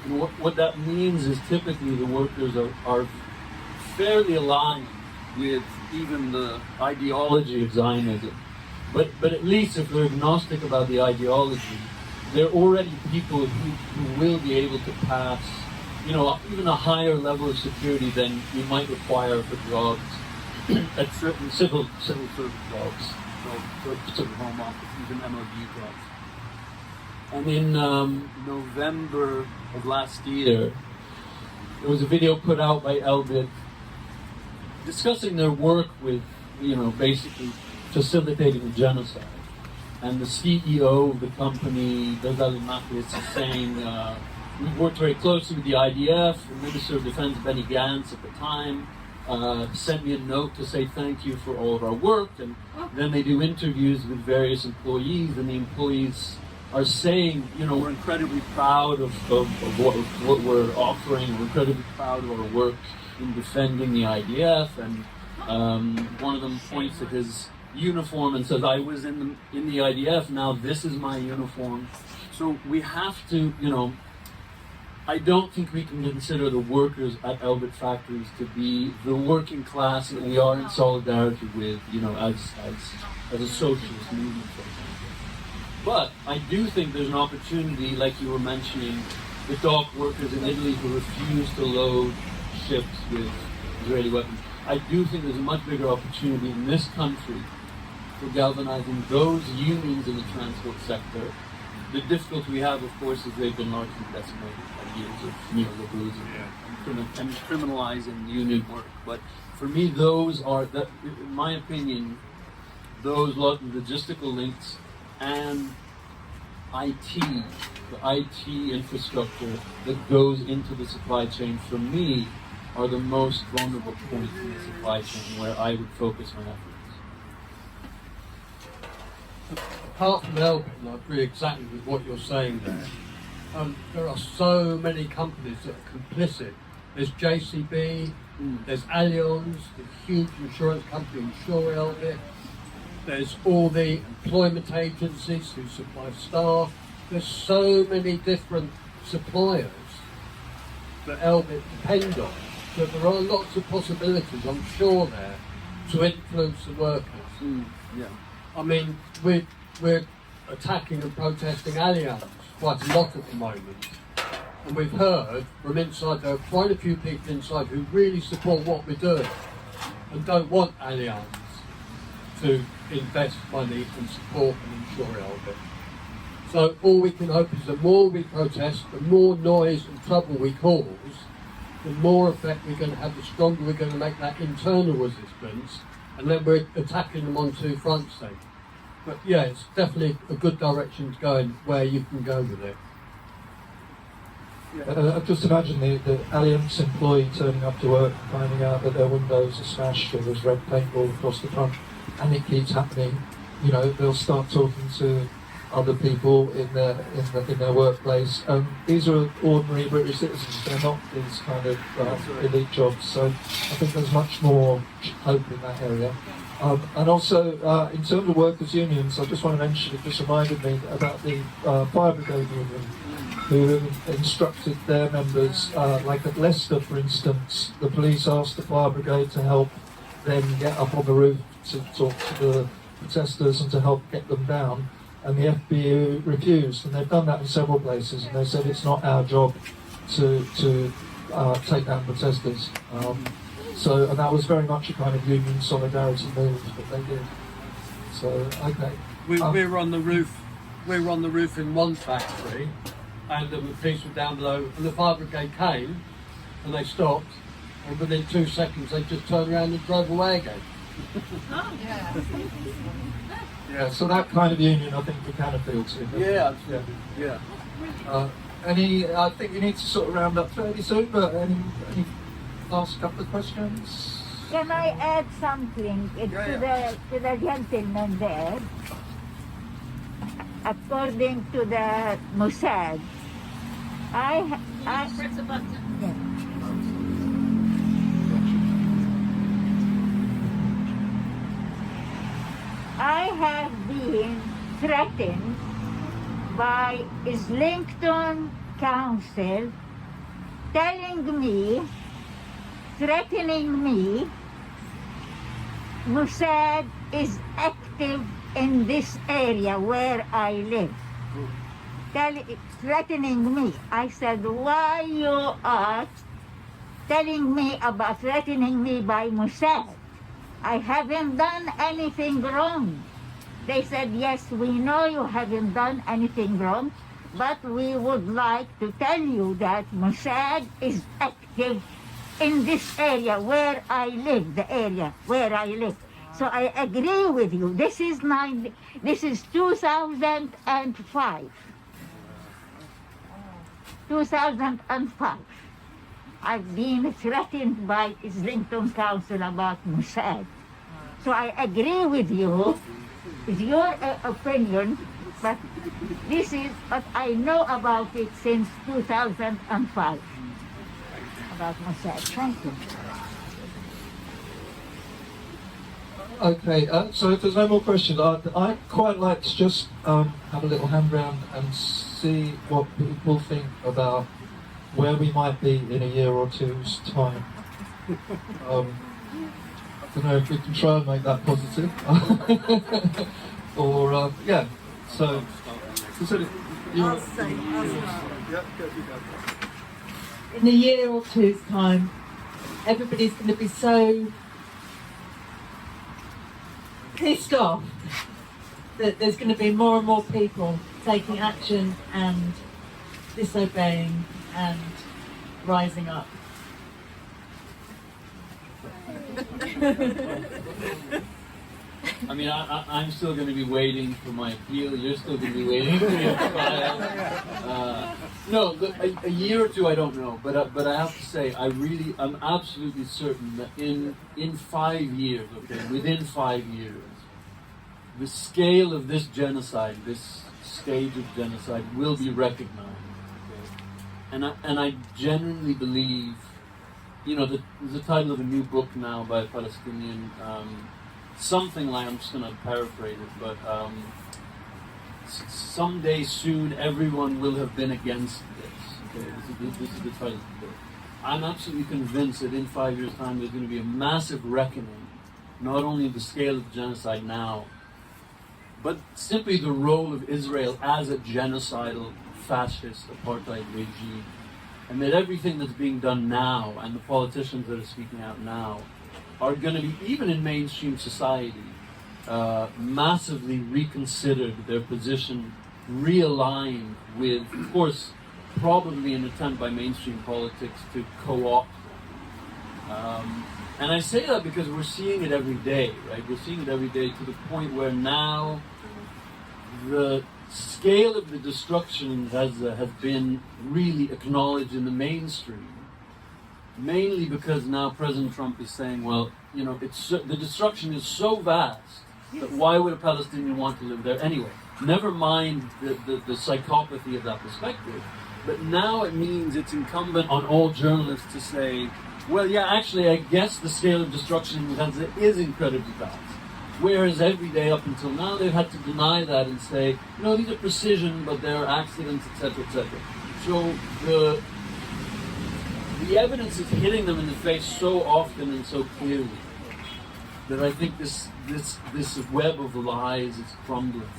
And what that means is typically the workers are fairly aligned with even the ideology of Zionism. But at least if they're agnostic about the ideology, they're already people who will be able to pass, even a higher level of security than you might require for jobs at certain civil service jobs, for civil home office, even MOD jobs. And in November of last year, there was a video put out by Elbit discussing their work with, basically facilitating a genocide. And the CEO of the company, Ghazali Mafis, is saying, we worked very closely with the IDF. The Minister of Defense, Benny Gantz, at the time, sent me a note to say thank you for all of our work. And then they do interviews with various employees, and the employees are saying, we're incredibly proud of what we're offering. We're incredibly proud of our work in defending the IDF. And one of them points at his uniform and says, I was in the IDF, now this is my uniform. So we have to, I don't think we can consider the workers at Elbit Factories to be the working class that we are in solidarity with, as a socialist movement, for example. But I do think there's an opportunity, like you were mentioning, the dock workers in Italy who refuse to load ships with Israeli weapons. I do think there's a much bigger opportunity in this country for galvanizing those unions in the transport sector. The difficulty we have, of course, is they've been largely decimated by years of neoliberalism and criminalizing union work. But for me, those are, in my opinion, those logistical links and IT, the IT infrastructure that goes into the supply chain, for me, are the most vulnerable points in the supply chain where I would focus my efforts. Apart from Elbit, and I agree exactly with what you're saying there, there are so many companies that are complicit. There's JCB, there's Allianz, the huge insurance company Insure Elbit, there's all the employment agencies who supply staff. There's so many different suppliers that Elbit depend on, that there are lots of possibilities, I'm sure, there, to influence the workers. Yeah. I mean, we're attacking and protesting Allianz quite a lot at the moment. And we've heard from inside, there are quite a few people inside who really support what we're doing and don't want Allianz to invest money and support and insure Elbit. So all we can hope is the more we protest, the more noise and trouble we cause, the more effect we're going to have, the stronger we're going to make that internal resistance, and then we're attacking them on two fronts then. But yeah, it's definitely a good direction to go in where you can go with it. Just imagine the Allianz employee turning up to work and finding out that their windows are smashed or there's red paint all across the front, and it keeps happening. They'll start talking to other people in their workplace. These are ordinary British citizens. They're not these kind of elite jobs. So I think there's much more hope in that area. And also, in terms of workers' unions, I just want to mention, it just reminded me about the Fire Brigade Union, who instructed their members, like at Leicester, for instance, the police asked the Fire Brigade to help them get up on the roof to talk to the protesters and to help get them down, and the FBU refused, and they've done that in several places, and they said it's not our job to take down protesters. And that was very much a kind of union solidarity move that they did. So, okay. We were on the roof. We were on the roof in one factory, and the police were down below, and the fire brigade came, and they stopped, and within 2 seconds they just turned around and drove away again. Oh, yeah. Yeah, so that kind of union I think we can appeal to. Yeah, absolutely. Yeah. I think we need to sort of round up fairly soon, but any last couple of questions? Can I add something to the gentleman there? According to the Mossad, Press a button. I have been threatened by Islington Council threatening me, Mossad is active in this area where I live. Threatening me. I said, why you are telling me about threatening me by Mossad? I haven't done anything wrong. They said, yes, we know you haven't done anything wrong, but we would like to tell you that Mossad is active in this area where I live, the area where I live. So I agree with you. This is 2005. 2005. I've been threatened by Islington Council about Mossad. So I agree with you. It's your opinion, but this is what I know about it since 2005. About Mossad. Thank you. Okay, so if there's no more questions, I'd quite like to just have a little hand round and see what people think about where we might be in a year or two's time. I don't know if we can try and make that positive. Or, yeah, so in a year or two's time, everybody's going to be so pissed off that there's going to be more and more people taking action and disobeying and rising up. I mean, I'm still going to be waiting for my appeal. You're still going to be waiting for your trial. No, look, a year or two, I don't know. But I have to say, I'm absolutely certain that in 5 years, okay, within 5 years, the scale of this genocide, this stage of genocide, will be recognized. Okay? And I genuinely believe, you know, there's a title of a new book now by a Palestinian. Something like, I'm just going to paraphrase it, but someday soon everyone will have been against this. Okay, this is the title of the book. I'm absolutely convinced that in 5 years' time there's going to be a massive reckoning, not only of the scale of genocide now, but simply the role of Israel as a genocidal, fascist, apartheid regime, and that everything that's being done now, and the politicians that are speaking out now, are going to be, even in mainstream society, massively reconsidered, their position realigned with, of course, probably an attempt by mainstream politics to co-opt them. And I say that because we're seeing it every day, right? We're seeing it every day to the point where now the scale of the destruction has been really acknowledged in the mainstream. Mainly because now President Trump is saying, well, you know, the destruction is so vast that why would a Palestinian want to live there anyway? Never mind the psychopathy of that perspective. But now it means it's incumbent on all journalists to say, well, yeah, actually, I guess the scale of destruction in Gaza is incredibly vast. Whereas every day up until now, they've had to deny that and say, these are precision, but they're accidents, etc., etc. So the evidence is hitting them in the face so often and so clearly that I think this web of lies is crumbling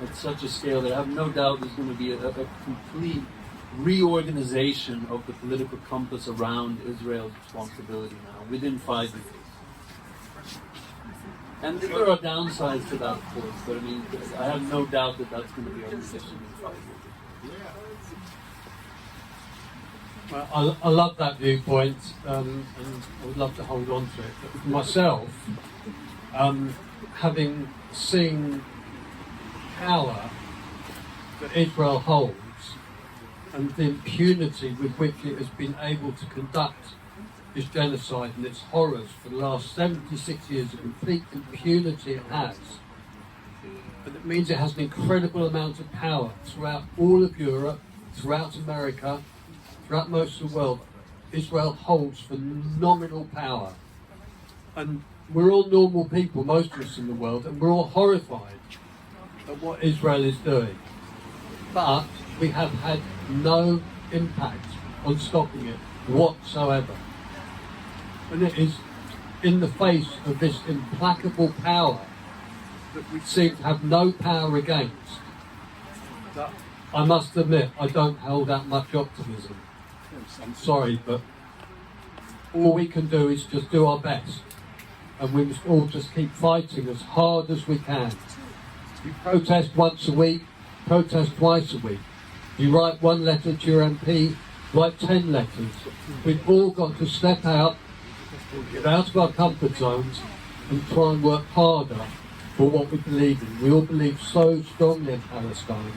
at such a scale that I have no doubt there's going to be a complete reorganization of the political compass around Israel's responsibility now, within 5 years. And there are downsides to that, of course, but I mean, I have no doubt that that's going to be our decision in 5 years. Well, I love that viewpoint, and I would love to hold on to it. But for myself, having seen power that Israel holds and the impunity with which it has been able to conduct this genocide and its horrors for the last 76 years, the complete impunity it has, and it means it has an incredible amount of power throughout all of Europe, throughout America, throughout most of the world. Israel holds phenomenal power, and we're all normal people, most of us in the world, and we're all horrified at what Israel is doing, but we have had no impact on stopping it whatsoever. And it is in the face of this implacable power that we seem to have no power against that I must admit I don't hold that much optimism. I'm sorry, but all we can do is just do our best, and we must all just keep fighting as hard as we can. You protest once a week, protest twice a week. You write one letter to your MP, write 10 letters. We've all got to step out, get out of our comfort zones and try and work harder for what we believe in. We all believe so strongly in Palestine,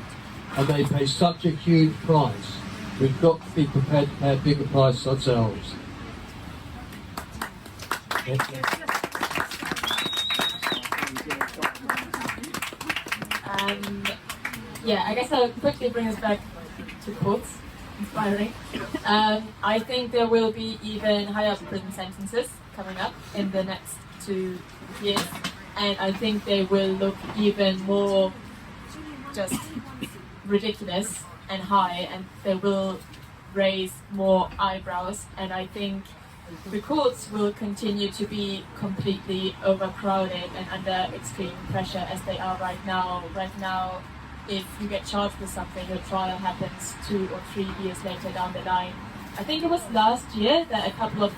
and they pay such a huge price. We've got to be prepared to pay a bigger price ourselves. Yeah, I guess I'll quickly bring us back to quotes. Inspiring. I think there will be even higher prison sentences coming up in the next 2 years, and I think they will look even more just ridiculous and high, and they will raise more eyebrows, and I think the courts will continue to be completely overcrowded and under extreme pressure as they are right now. Right now, if you get charged with something, your trial happens 2 or 3 years later down the line. I think it was last year that a couple of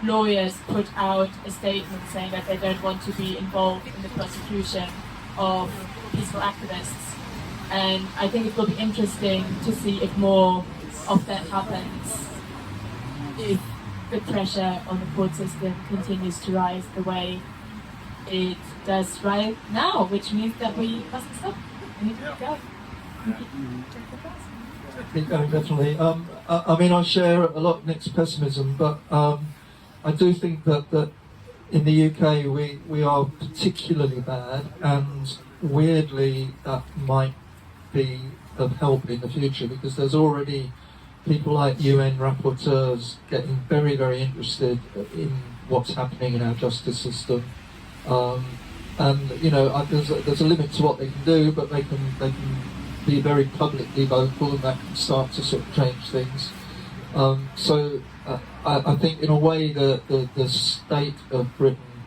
lawyers put out a statement saying that they don't want to be involved in the prosecution of peaceful activists. And I think it will be interesting to see if more of that happens, if the pressure on the court system continues to rise the way it does right now, which means that we mustn't stop. We need to keep going. Definitely. I mean, I share a lot of Nick's pessimism, but I do think that in the UK we are particularly bad, and weirdly that might be of help in the future, because there's already people like UN rapporteurs getting very, very interested in what's happening in our justice system. And there's a limit to what they can do, but they can be very publicly vocal, and that can start to sort of change things. So I think in a way the state of Britain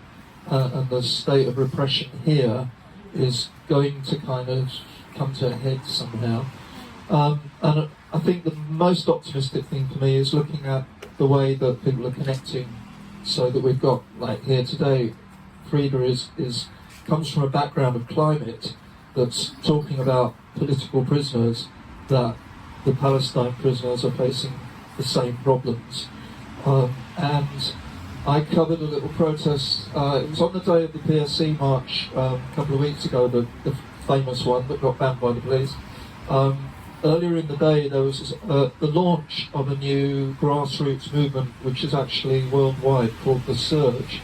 and the state of repression here is going to kind of come to a head somehow. And I think the most optimistic thing for me is looking at the way that people are connecting, so that we've got, like here today, Frieda comes from a background of climate that's talking about political prisoners, that the Palestine prisoners are facing the same problems. And I covered a little protest, it was on the day of the PSC march a couple of weeks ago, the famous one that got banned by the police. Earlier in the day there was the launch of a new grassroots movement which is actually worldwide, called The Surge.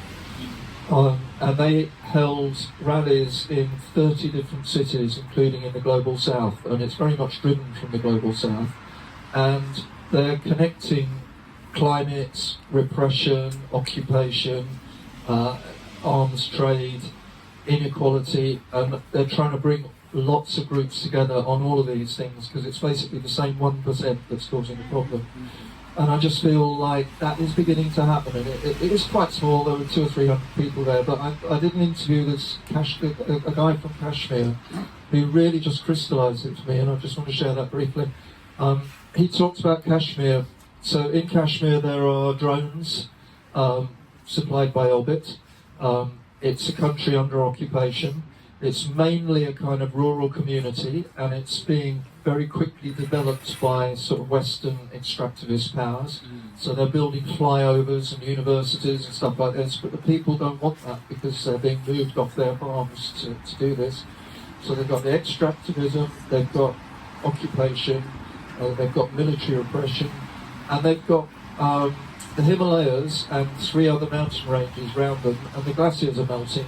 And they held rallies in 30 different cities, including in the Global South, and it's very much driven from the Global South. And they're connecting climate, repression, occupation, arms trade, inequality, and they're trying to bring lots of groups together on all of these things because it's basically the same 1% that's causing the problem. And I just feel like that is beginning to happen, and it is quite small. There were 200 or 300 people there, but I did an interview with a guy from Kashmir who really just crystallised it for me, and I just want to share that briefly. He talked about Kashmir. So in Kashmir there are drones supplied by Orbit. It's a country under occupation. It's mainly a kind of rural community, and it's being very quickly developed by sort of Western extractivist powers. So they're building flyovers and universities and stuff like this, but the people don't want that because they're being moved off their farms to do this. So they've got the extractivism, they've got occupation, they've got military oppression, and they've got the Himalayas and 3 other mountain ranges around them, and the glaciers are melting.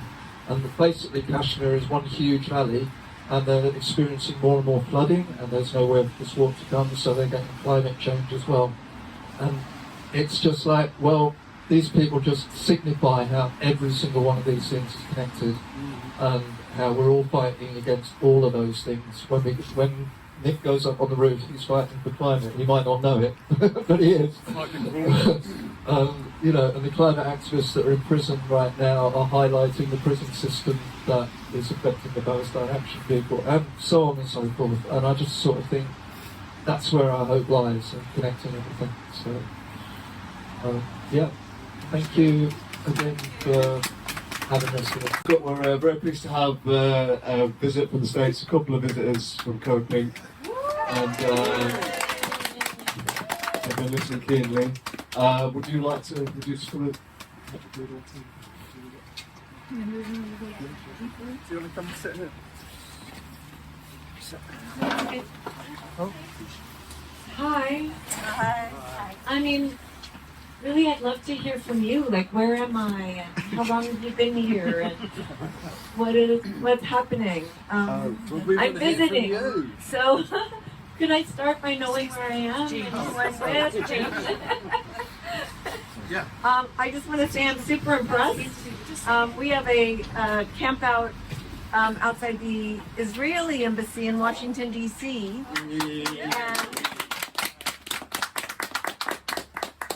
And basically Kashmir is one huge valley, and they're experiencing more and more flooding, and there's nowhere for this water to come, so they're getting climate change as well. And it's just like, well, these people just signify how every single one of these things is connected, and how we're all fighting against all of those things. When Nick goes up on the roof, he's fighting for climate. He might not know it, but he is. You know, and the climate activists that are in prison right now are highlighting the prison system that is affecting the Palestine Action Vehicle, and so on and so forth. And I just sort of think that's where our hope lies, in connecting everything. So, yeah, thank you again for having us here. We're very pleased to have a visit from the States, a couple of visitors from Code Pink, and they've been listening keenly. Would you like to just come and... Do you want to come and sit here? Hi. Hi. I mean, really, I'd love to hear from you. Like, where am I? And how long have you been here? And what's happening? I'm visiting. So, could I start by knowing where I am and who I'm with? Yeah. I just want to say I'm super impressed. We have a camp out outside the Israeli embassy in Washington, D.C.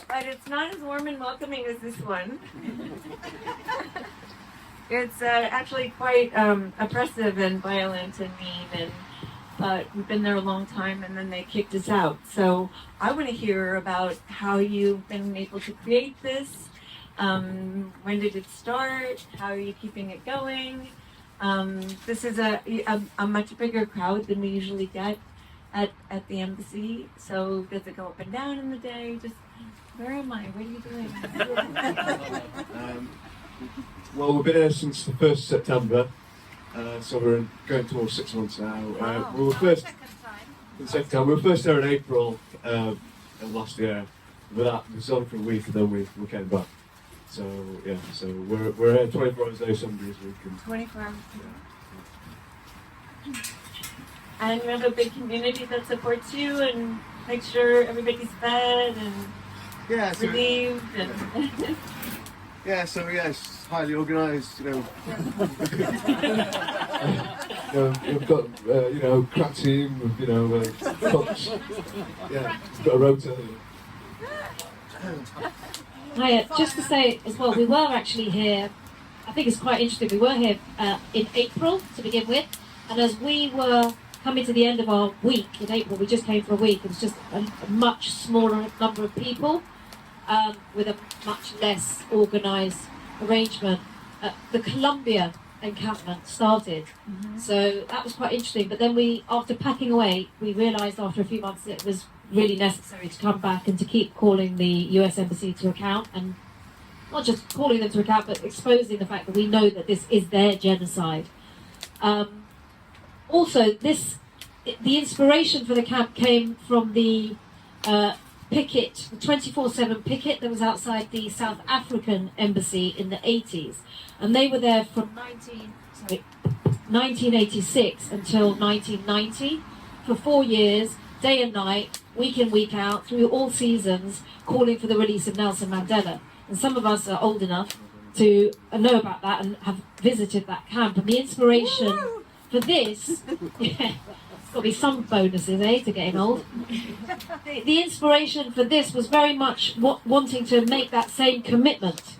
But it's not as warm and welcoming as this one. It's actually quite oppressive and violent and mean, but we've been there a long time, and then they kicked us out. So I want to hear about how you've been able to create this. When did it start? How are you keeping it going? This is a much bigger crowd than we usually get at the embassy. So does it go up and down in the day? Just where am I? What are you doing? Well, we've been here since the 1st of September, so we're going towards 6 months now. We were first, the second time. We were first there in April of last year. But that was only for a week, and then we came back. So yeah, so we're here 24 hours a day, 7 days a week. 24 hours. Yeah. And you have a big community that supports you and makes sure everybody's fed and relieved. And yeah, so it's highly organised, you know. We've got, crack team, cooks. Yeah, got a rota. Hi, just to say as well, we were actually here, I think it's quite interesting, we were here in April to begin with, and as we were coming to the end of our week in April, we just came for a week, it was just a much smaller number of people with a much less organised arrangement. The Colombia encampment started, so that was quite interesting, but then after packing away, we realised after a few months it was really necessary to come back and to keep calling the US Embassy to account, and not just calling them to account, but exposing the fact that we know that this is their genocide. Also, the inspiration for the camp came from the picket, the 24/7 picket that was outside the South African embassy in the 80s, and they were there from 1986 until 1990 for 4 years, day and night, week in, week out, through all seasons, calling for the release of Nelson Mandela. And some of us are old enough to know about that and have visited that camp. And the inspiration for this, yeah, it's got to be some bonuses, to getting old. The inspiration for this was very much wanting to make that same commitment.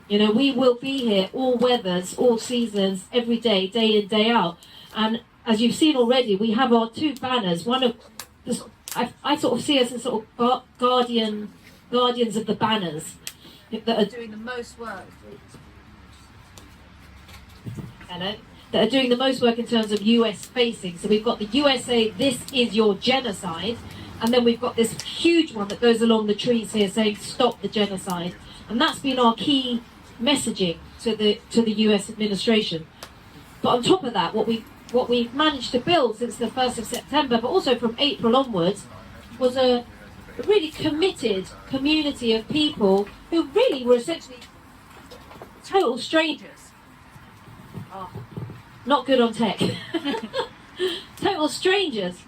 You know, we will be here all weathers, all seasons, every day, day in, day out. And as you've seen already, we have our two banners. One of I sort of see us as sort of guardians of the banners that are doing the most work. That are doing the most work in terms of US facing. So we've got the USA, this is your genocide, and then we've got this huge one that goes along the trees here saying stop the genocide. And that's been our key messaging to the US administration. But on top of that, what we've managed to build since the 1st of September, but also from April onwards, was a really committed community of people who really were essentially total strangers. Oh, not good on tech. Total strangers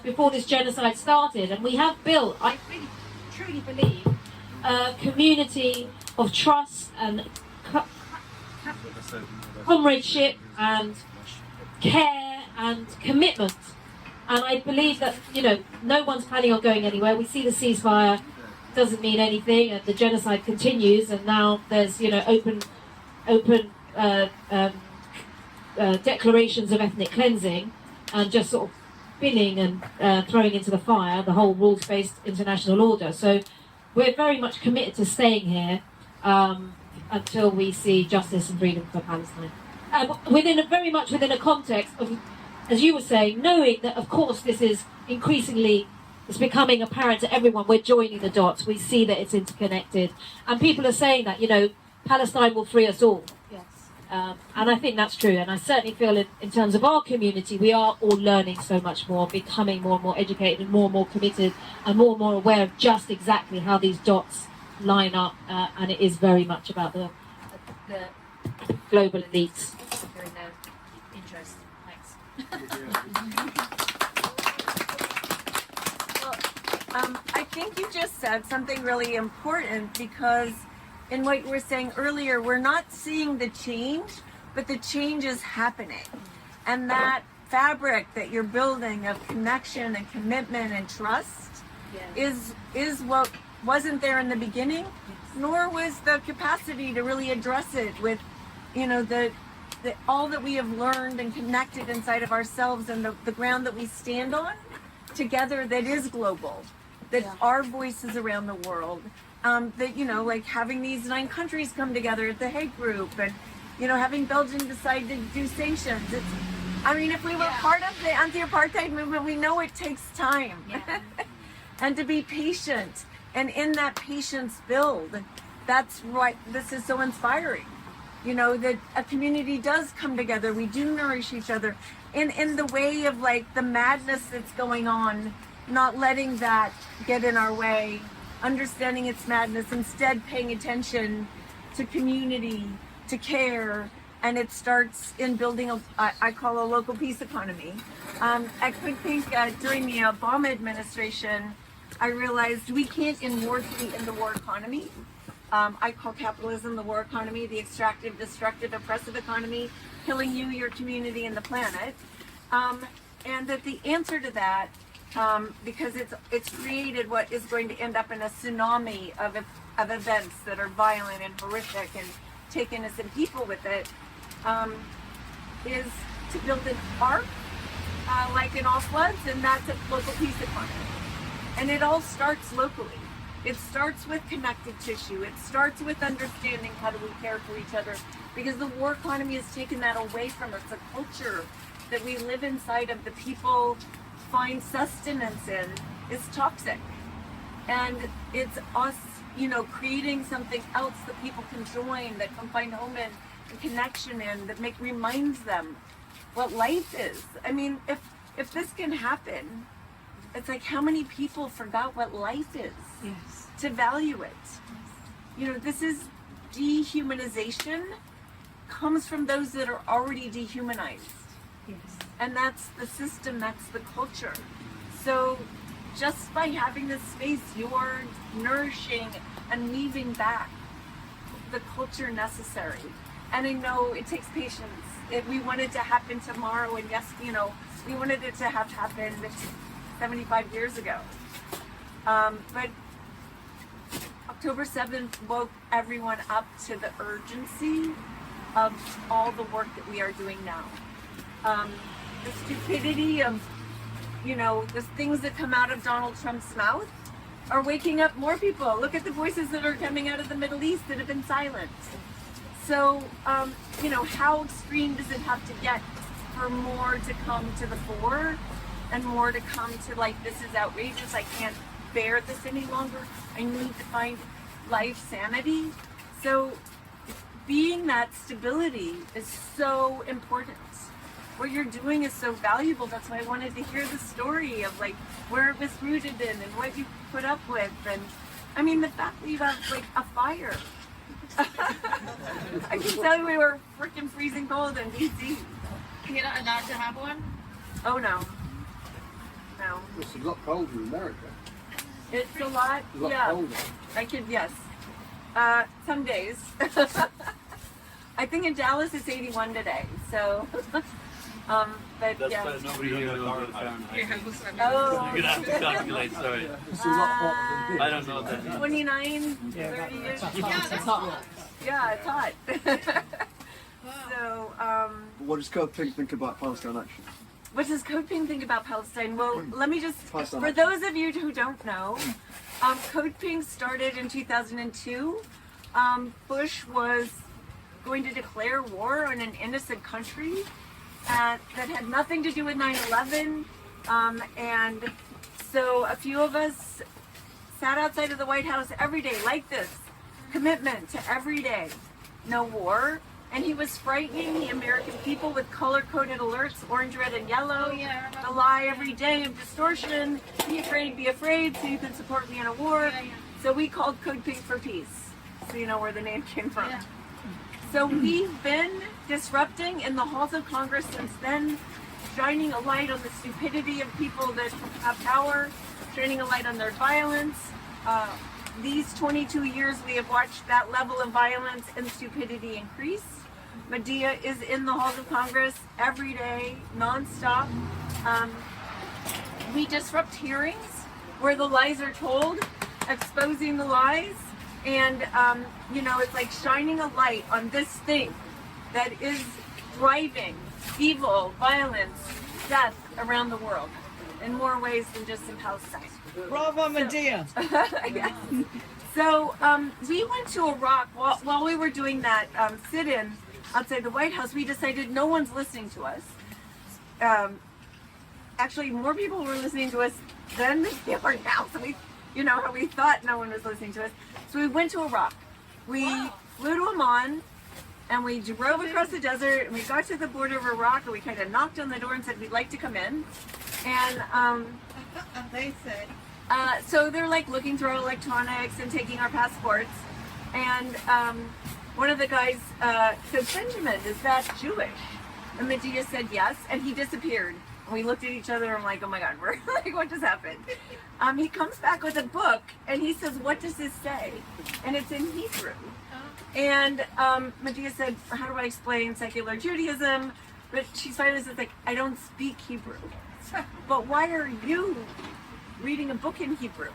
before this genocide started. And we have built, I really truly believe, a community of trust and comradeship and care and commitment. And I believe that, you know, no one's planning on going anywhere. We see the ceasefire doesn't mean anything, and the genocide continues, and now there's, you know, open declarations of ethnic cleansing and just sort of binning and throwing into the fire the whole rules-based international order. So we're very much committed to staying here until we see justice and freedom for Palestine. Very much within a context of, as you were saying, knowing that, of course, this is increasingly, it's becoming apparent to everyone. We're joining the dots. We see that it's interconnected. And people are saying that, you know, Palestine will free us all. Yes. And I think that's true. And I certainly feel in terms of our community, we are all learning so much more, becoming more and more educated and more committed and more aware of just exactly how these dots line up. And it is very much about the global elites. During their interest. Thanks. Well, I think you just said something really important, because in what you were saying earlier, we're not seeing the change, but the change is happening. And that fabric that you're building of connection and commitment and trust is what wasn't there in the beginning, nor was the capacity to really address it with, you know, all that we have learned and connected inside of ourselves, and the ground that we stand on together that is global, that our voices around the world, that, you know, like having these 9 countries come together at the Hague Group, and, you know, having Belgium decide to do sanctions. I mean, if we were part of the anti-apartheid movement, we know it takes time. And to be patient, and in that patience build, that's right, this is so inspiring. You know, that a community does come together. We do nourish each other in the way of, like, the madness that's going on, not letting that get in our way, understanding its madness, instead paying attention to community, to care, and it starts in building I call a local peace economy. I think during the Obama administration, I realized we can't in war to be in the war economy. I call capitalism the war economy, the extractive, destructive, oppressive economy, killing you, your community, and the planet. And that the answer to that, because it's created what is going to end up in a tsunami of events that are violent and horrific and take innocent people with it, is to build an arc, like in all floods, and that's a local peace economy. And it all starts locally. It starts with connective tissue. It starts with understanding how do we care for each other, because the war economy has taken that away from us. A culture that we live inside of, the people find sustenance in, is toxic. And it's us, you know, creating something else that people can join, that can find home in and connection in, that reminds them what life is. I mean, if this can happen, it's like, how many people forgot what life is? Yes. To value it. You know, this is dehumanization, comes from those that are already dehumanized. Yes. And that's the system, that's the culture. So just by having this space, you are nourishing and weaving back the culture necessary. And I know it takes patience. We want it to happen tomorrow, and yes, we wanted it to have happened 75 years ago. But October 7th woke everyone up to the urgency of all the work that we are doing now. The stupidity of, the things that come out of Donald Trump's mouth are waking up more people. Look at the voices that are coming out of the Middle East that have been silent. So, how extreme does it have to get for more to come to the fore and more to come to this is outrageous, I can't bear this any longer, I need to find life sanity. So being that stability is so important. What you're doing is so valuable. That's why I wanted to hear the story of where it was rooted in and what you put up with. And I mean, the fact that you have a fire. I can tell you we were freaking freezing cold in DC. You're not allowed to have one? Oh no. No. It's a lot colder in America. It's a lot, colder. I could, yes. Some days. I think in Dallas it's 81 today, so. But That's yeah. why nobody here knows the Fahrenheit. Oh. You're gonna have to calculate, sorry. It's a lot hotter than this. I don't know what that means. 29, 30-ish. Yeah, that's hot. Yeah, it's hot. So, What does Code Pink think about Palestine Action? what does Code Pink think about Palestine? Well, let me just, Palestine for Action. those of you who don't know, Code Pink started in 2002. Bush was going to declare war on an innocent country that had nothing to do with 9/11. And so a few of us sat outside of the White House every day like this. Commitment to every day, no war. And he was frightening the American people with color-coded alerts, orange, red, and yellow. The lie every day of distortion. Be afraid, so you can support me in a war. So we called Code Pink for Peace. So you know where the name came from. So we've been disrupting in the halls of Congress since then, shining a light on the stupidity of people that have power, shining a light on their violence. These 22 years we have watched that level of violence and stupidity increase. Medea is in the halls of Congress every day, nonstop. We disrupt hearings where the lies are told, exposing the lies, and it's like shining a light on this thing that is driving evil, violence, death around the world in more ways than just in Palestine. Bravo, Medea. Yes. So we went to Iraq while we were doing that sit-in outside the White House. We decided no one's listening to us. Actually, more people were listening to us than they are now. So how we thought no one was listening to us. So we went to Iraq. We flew to Amman, and we drove across the desert, and we got to the border of Iraq, and we kind of knocked on the door and said we'd like to come in. And they said. So they're looking through our electronics and taking our passports. And one of the guys said, Benjamin, is that Jewish? And Medea said yes, and he disappeared. And we looked at each other and I'm like, oh my God, we're what just happened? He comes back with a book and he says, what does this say? And it's in Hebrew. And Medea said, how do I explain secular Judaism? But she finally says, I don't speak Hebrew. But why are you reading a book in Hebrew?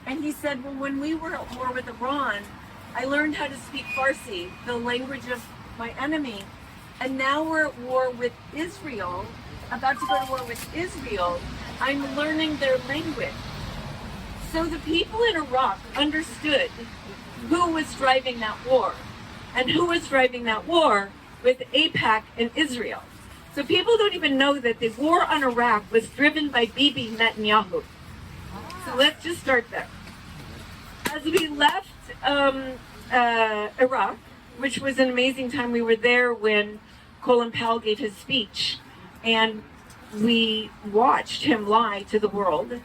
And he said, well, when we were at war with Iran, I learned how to speak Farsi, the language of my enemy. And now we're at war with Israel, about to go to war with Israel. I'm learning their language. So the people in Iraq understood who was driving that war. And who was driving that war with AIPAC and Israel. So people don't even know that the war on Iraq was driven by Bibi Netanyahu. So let's just start there. As we left Iraq, which was an amazing time, we were there when Colin Powell gave his speech, and we watched him lie to the world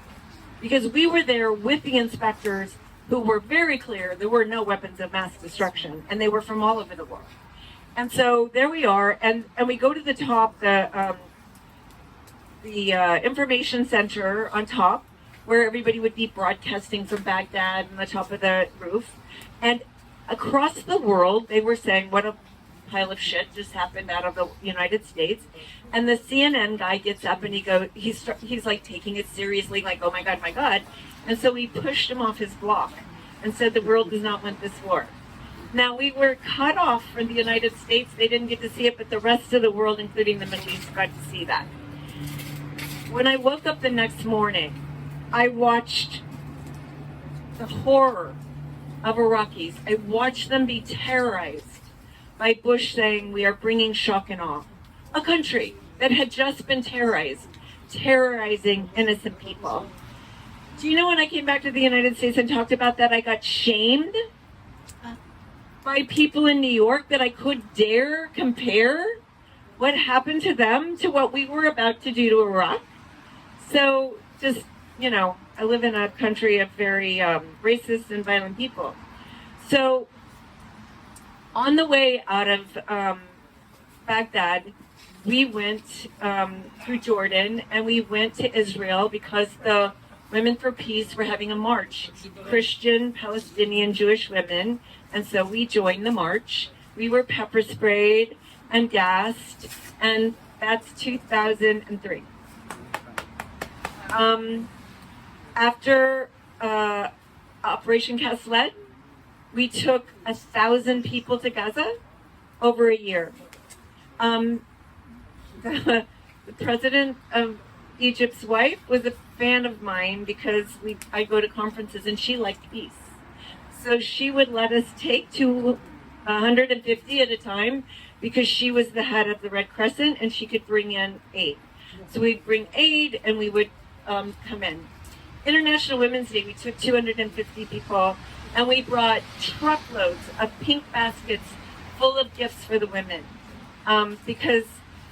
because we were there with the inspectors who were very clear there were no weapons of mass destruction, and they were from all over the world. And so there we are, and we go to the top, the information center on top, where everybody would be broadcasting from Baghdad on the top of the roof. And across the world, they were saying what a pile of shit just happened out of the United States. And the CNN guy gets up and he's like taking it seriously, like, oh my God. And so we pushed him off his block and said the world does not want this war. Now, we were cut off from the United States. They didn't get to see it, but the rest of the world, including the Middle East, got to see that. When I woke up the next morning, I watched the horror of Iraqis. I watched them be terrorized by Bush saying, we are bringing shock and awe. A country that had just been terrorizing innocent people. Do you know when I came back to the United States and talked about that, I got shamed by people in New York that I could dare compare what happened to them to what we were about to do to Iraq. So just, you know, I live in a country of very racist and violent people. So on the way out of Baghdad, we went through Jordan and we went to Israel because the Women for Peace were having a march, Christian, Palestinian, Jewish women, and so we joined the march. We were pepper sprayed and gassed, and that's 2003. After Operation Cast Lead, we took 1,000 people to Gaza over a year. The president of Egypt's wife was a fan of mine because I go to conferences and she liked peace. So she would let us take 150 at a time because she was the head of the Red Crescent and she could bring in aid. So we'd bring aid and we would come in. International Women's Day, we took 250 people and we brought truckloads of pink baskets full of gifts for the women. Because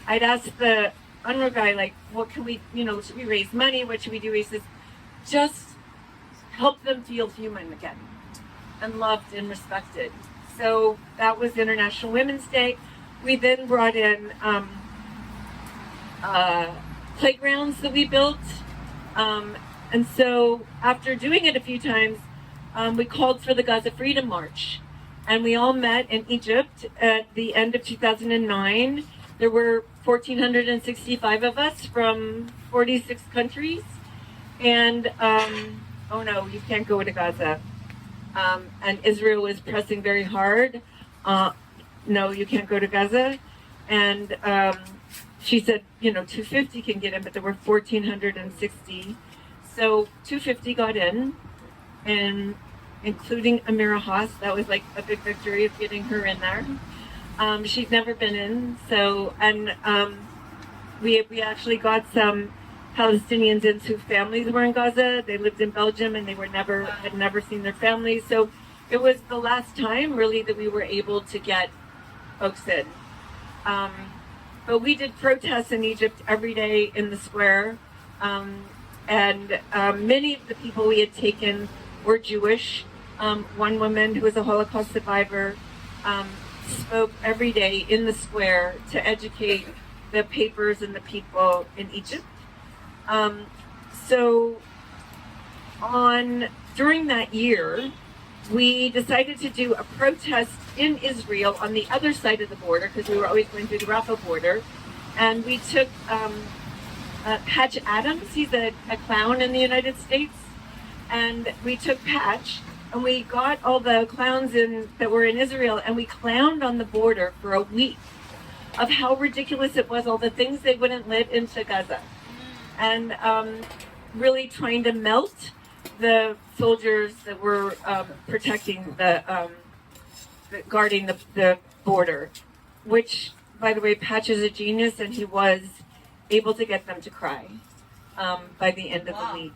I'd asked the UNRWA guy, like, what can we, should we raise money? What should we do? He says, just help them feel human again and loved and respected. So that was International Women's Day. We then brought in playgrounds that we built. And so after doing it a few times, we called for the Gaza Freedom March. And we all met in Egypt at the end of 2009. There were 1,465 of us from 46 countries. And, oh no, you can't go to Gaza. And Israel was pressing very hard. No, you can't go to Gaza. And she said, 250 can get in, but there were 1,460. So 250 got in, and including Amira Haas, that was like a big victory of getting her in there. She'd never been in, so, and we actually got some Palestinians in whose families were in Gaza. They lived in Belgium and they had never seen their families. So it was the last time really that we were able to get folks in. But we did protests in Egypt every day in the square. And many of the people we had taken were Jewish. One woman who was a Holocaust survivor spoke every day in the square to educate the papers and the people in Egypt. So during that year, we decided to do a protest in Israel on the other side of the border because we were always going through the Rafah border. And we took Patch Adams, he's a clown in the United States. And we took Patch and we got all the clowns that were in Israel and we clowned on the border for a week of how ridiculous it was, all the things they wouldn't let into Gaza. And really trying to melt the soldiers that were protecting guarding the border, which, by the way, Patch is a genius, and he was able to get them to cry by the end of the week.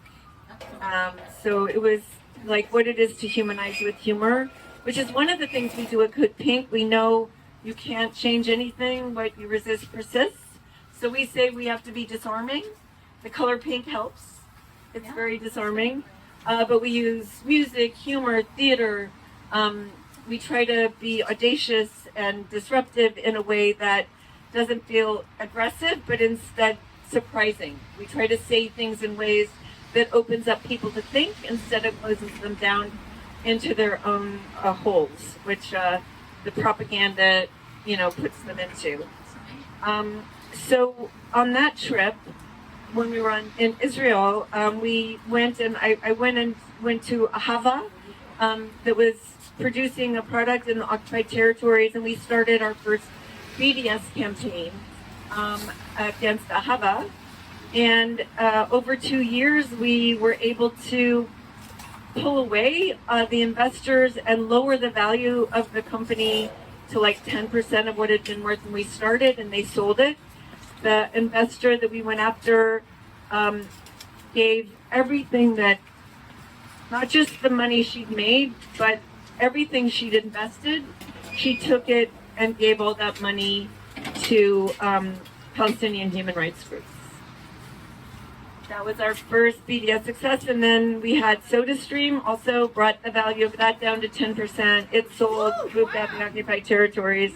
So it was like what it is to humanize with humor, which is one of the things we do at Good Pink. We know you can't change anything, what you resist persists. So we say we have to be disarming. The color pink helps. It's very disarming. But we use music, humor, theater. We try to be audacious and disruptive in a way that doesn't feel aggressive, but instead surprising. We try to say things in ways that opens up people to think instead of closes them down into their own holes, which the propaganda, puts them into. So on that trip, when we were in Israel, we went and I went to Ahava, that was producing a product in the occupied territories, and we started our first BDS campaign against Ahava. And over 2 years, we were able to pull away the investors and lower the value of the company to like 10% of what it had been worth when we started, and they sold it. The investor that we went after gave everything that, not just the money she'd made, but everything she'd invested. She took it and gave all that money to Palestinian human rights groups. That was our first BDS success, and then we had SodaStream, also brought the value of that down to 10%. It sold, moved out in occupied territories.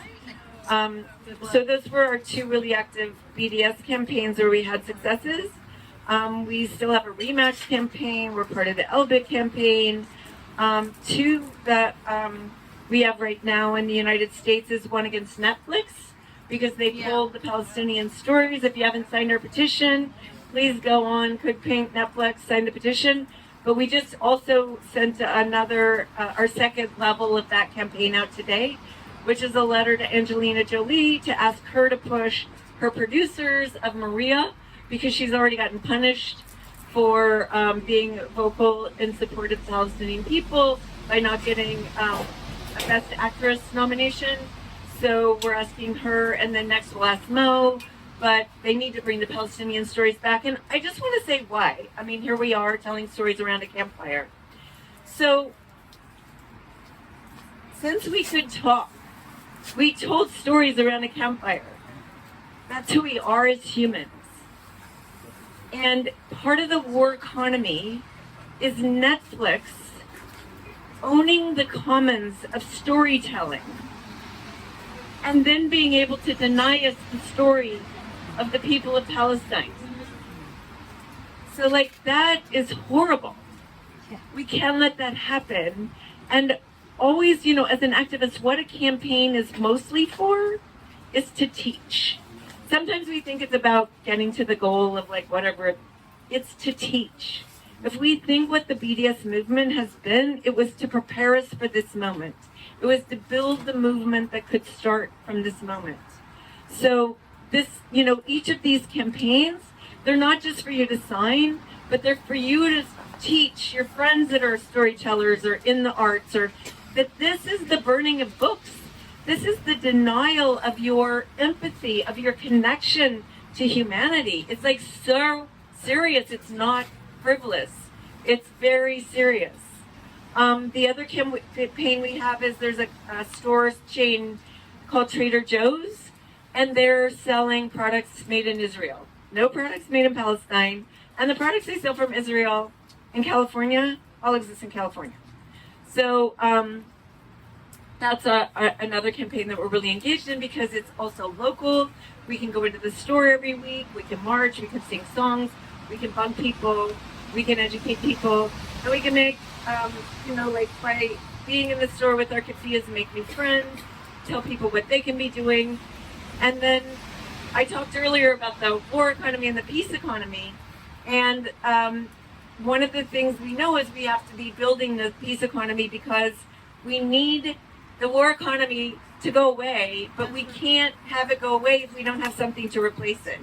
So those were our two really active BDS campaigns where we had successes. We still have a Rematch campaign. We're part of the Elbit campaign. Two that we have right now in the United States is one against Netflix, because they pulled the Palestinian stories. If you haven't signed our petition, please go on Could Pink Netflix, sign the petition. But we just also sent another, our second level of that campaign out today, which is a letter to Angelina Jolie to ask her to push her producers of Maria, because she's already gotten punished for being vocal in support of the Palestinian people by not getting a Best Actress nomination. So we're asking her, and then next we'll ask Mo. But they need to bring the Palestinian stories back. And I just want to say why. I mean, here we are telling stories around a campfire. So, since we could talk, we told stories around a campfire. That's who we are as humans. And part of the war economy is Netflix owning the commons of storytelling, and then being able to deny us the story of the people of Palestine. So that is horrible. We can't let that happen. And always, as an activist, what a campaign is mostly for is to teach. Sometimes we think it's about getting to the goal of whatever. It's to teach. If we think what the BDS movement has been, it was to prepare us for this moment. It was to build the movement that could start from this moment. So this, each of these campaigns, they're not just for you to sign, but they're for you to teach your friends that are storytellers or in the arts, or that this is the burning of books. This is the denial of your empathy, of your connection to humanity. It's so serious. It's not frivolous. It's very serious. The other campaign we have is there's a store chain called Trader Joe's, and they're selling products made in Israel. No products made in Palestine. And the products they sell from Israel in California all exist in California. So that's another campaign that we're really engaged in, because it's also local. We can go into the store every week. We can march. We can sing songs. We can bug people. We can educate people. And we can make, by being in the store with our kefiyas, make new friends, tell people what they can be doing. And then I talked earlier about the war economy and the peace economy. And one of the things we know is we have to be building the peace economy, because we need the war economy to go away, but we can't have it go away if we don't have something to replace it.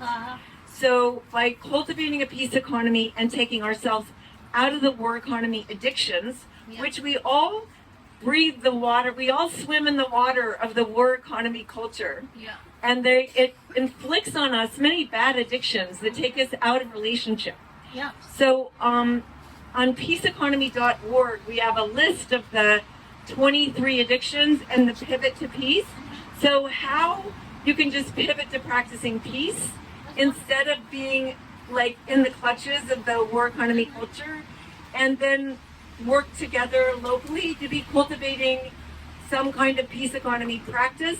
So by cultivating a peace economy and taking ourselves out of the war economy addictions, which we all breathe the water, we all swim in the water of the war economy culture. And it inflicts on us many bad addictions that take us out of relationship. So on peaceeconomy.org, we have a list of the 23 addictions and the pivot to peace. So how you can just pivot to practicing peace instead of being in the clutches of the war economy culture, and then work together locally to be cultivating some kind of peace economy practice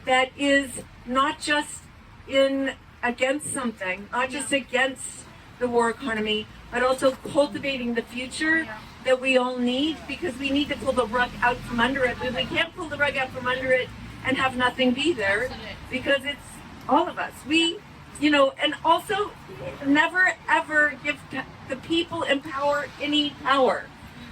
that is not just against something, not just against the war economy, but also cultivating the future that we all need, because we need to pull the rug out from under it. But we can't pull the rug out from under it and have nothing be there, because it's all of us. We, you know, and also never ever give the people in power any power.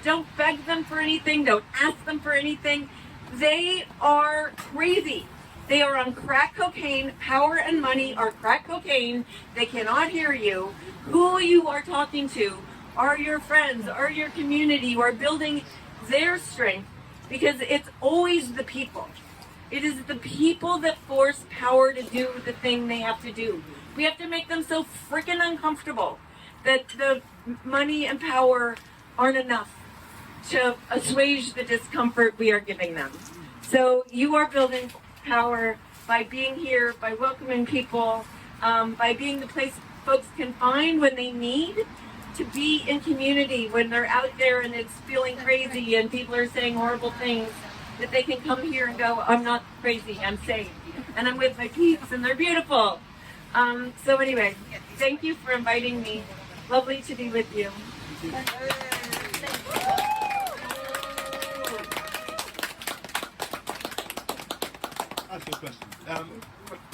Don't beg them for anything. Don't ask them for anything. They are crazy. They are on crack cocaine. Power and money are crack cocaine. They cannot hear you. Who you are talking to are your friends, are your community, who are building their strength, because it's always the people. It is the people that force power to do the thing they have to do. We have to make them so freaking uncomfortable that the money and power aren't enough to assuage the discomfort we are giving them. So you are building power by being here, by welcoming people, by being the place folks can find when they need to be in community, when they're out there and it's feeling crazy and people are saying horrible things, that they can come here and go, I'm not crazy, I'm safe, and I'm with my peeps and they're beautiful. So anyway, thank you for inviting me. Lovely to be with you. Ask you a question.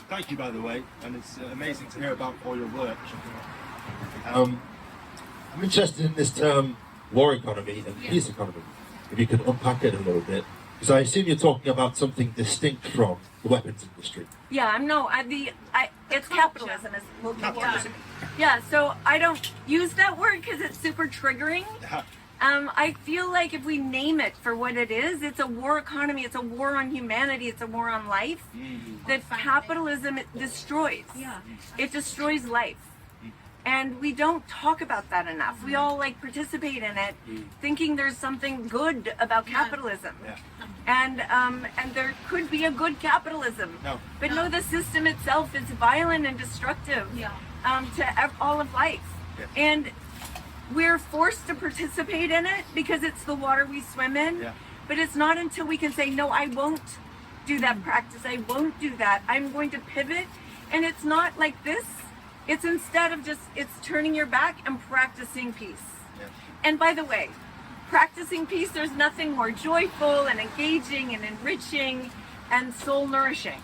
Thank you, by the way, and it's amazing to hear about all your work. I'm interested in this term, war economy and peace economy. If you could unpack it a little bit, because I assume you're talking about something distinct from the weapons industry. Yeah, no, it's capitalism. Capitalism. Yeah, so I don't use that word because it's super triggering. I feel like if we name it for what it is, it's a war economy, it's a war on humanity, it's a war on life. That capitalism, it destroys. It destroys life. And we don't talk about that enough. We all like participate in it, thinking there's something good about capitalism. And there could be a good capitalism. But no, the system itself is violent and destructive to all of life. And we're forced to participate in it because it's the water we swim in. But it's not until we can say, no, I won't do that practice. I won't do that. I'm going to pivot. And it's not like this. It's instead of it's turning your back and practicing peace. And by the way, practicing peace, there's nothing more joyful and engaging and enriching and soul nourishing.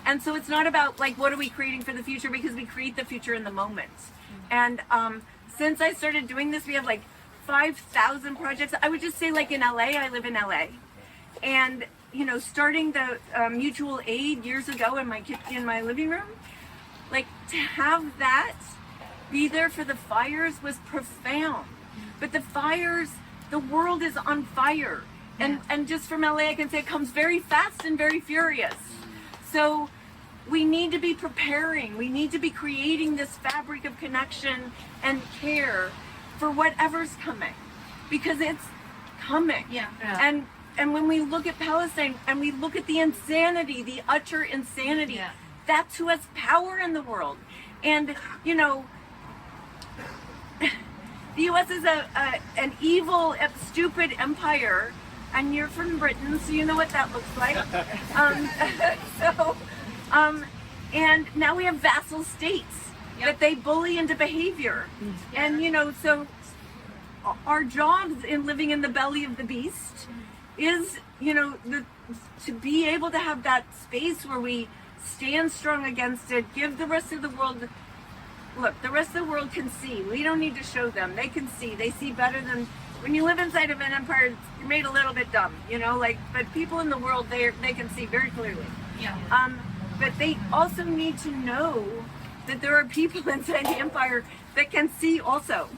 And so it's not about like, what are we creating for the future? Because we create the future in the moment. And since I started doing this, we have like 5,000 projects. I would just say like in LA, I live in LA. And, you know, starting the mutual aid years ago in my living room, like to have that be there for the fires was profound. But the fires, the world is on fire. And just from LA, I can say it comes very fast and very furious. So we need to be preparing. We need to be creating this fabric of connection and care for whatever's coming, because it's coming. And when we look at Palestine and we look at the insanity, the utter insanity, that's who has power in the world. And, you know, the U.S. is an evil, stupid empire, and you're from Britain, so you know what that looks like. And now we have vassal states that they bully into behavior. And, you know, so our jobs in living in the belly of the beast is, you know, to be able to have that space where we stand strong against it, give the rest of the world, look, the rest of the world can see. We don't need to show them. They can see. They see better than, when you live inside of an empire, you're made a little bit dumb, you know, like, but people in the world, they can see very clearly. But they also need to know that there are people inside the empire that can see also,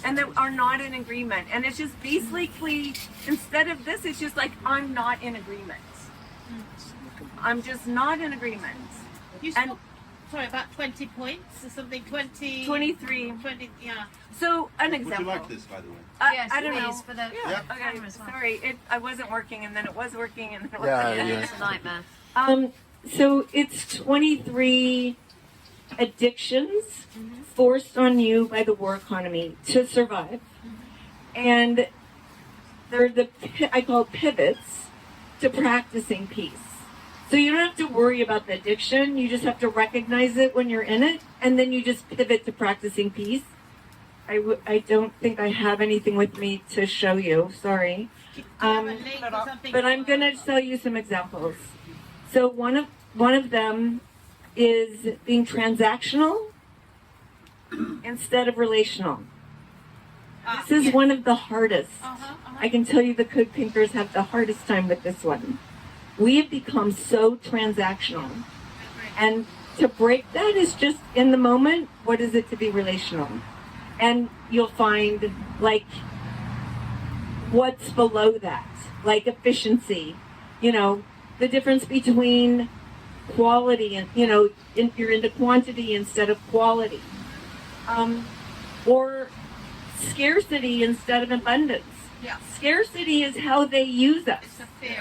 and that are not in agreement. And it's just basically, instead of this, it's just like, I'm not in agreement. I'm just not in agreement. You spoke, sorry, about 20 points or something, 23. 20, So, an example. Would you like this, by the way? Yes, I don't know. for the Okay, sorry, I wasn't working, and then it was working, and then it wasn't. It's a nightmare. So it's 23 addictions forced on you by the war economy to survive. And they're I call it pivots to practicing peace. So you don't have to worry about the addiction, you just have to recognize it when you're in it, and then you just pivot to practicing peace. I don't think I have anything with me to show you. Sorry. But I'm going to tell you some examples. So one of them is being transactional instead of relational. This is one of the hardest. I can tell you the code thinkers have the hardest time with this one. We have become so transactional. And to break that is just in the moment, what is it to be relational? And you'll find like what's below that, like efficiency, the difference between quality and, you're into quantity instead of quality. Or scarcity instead of abundance. Yeah. Scarcity is how they use us.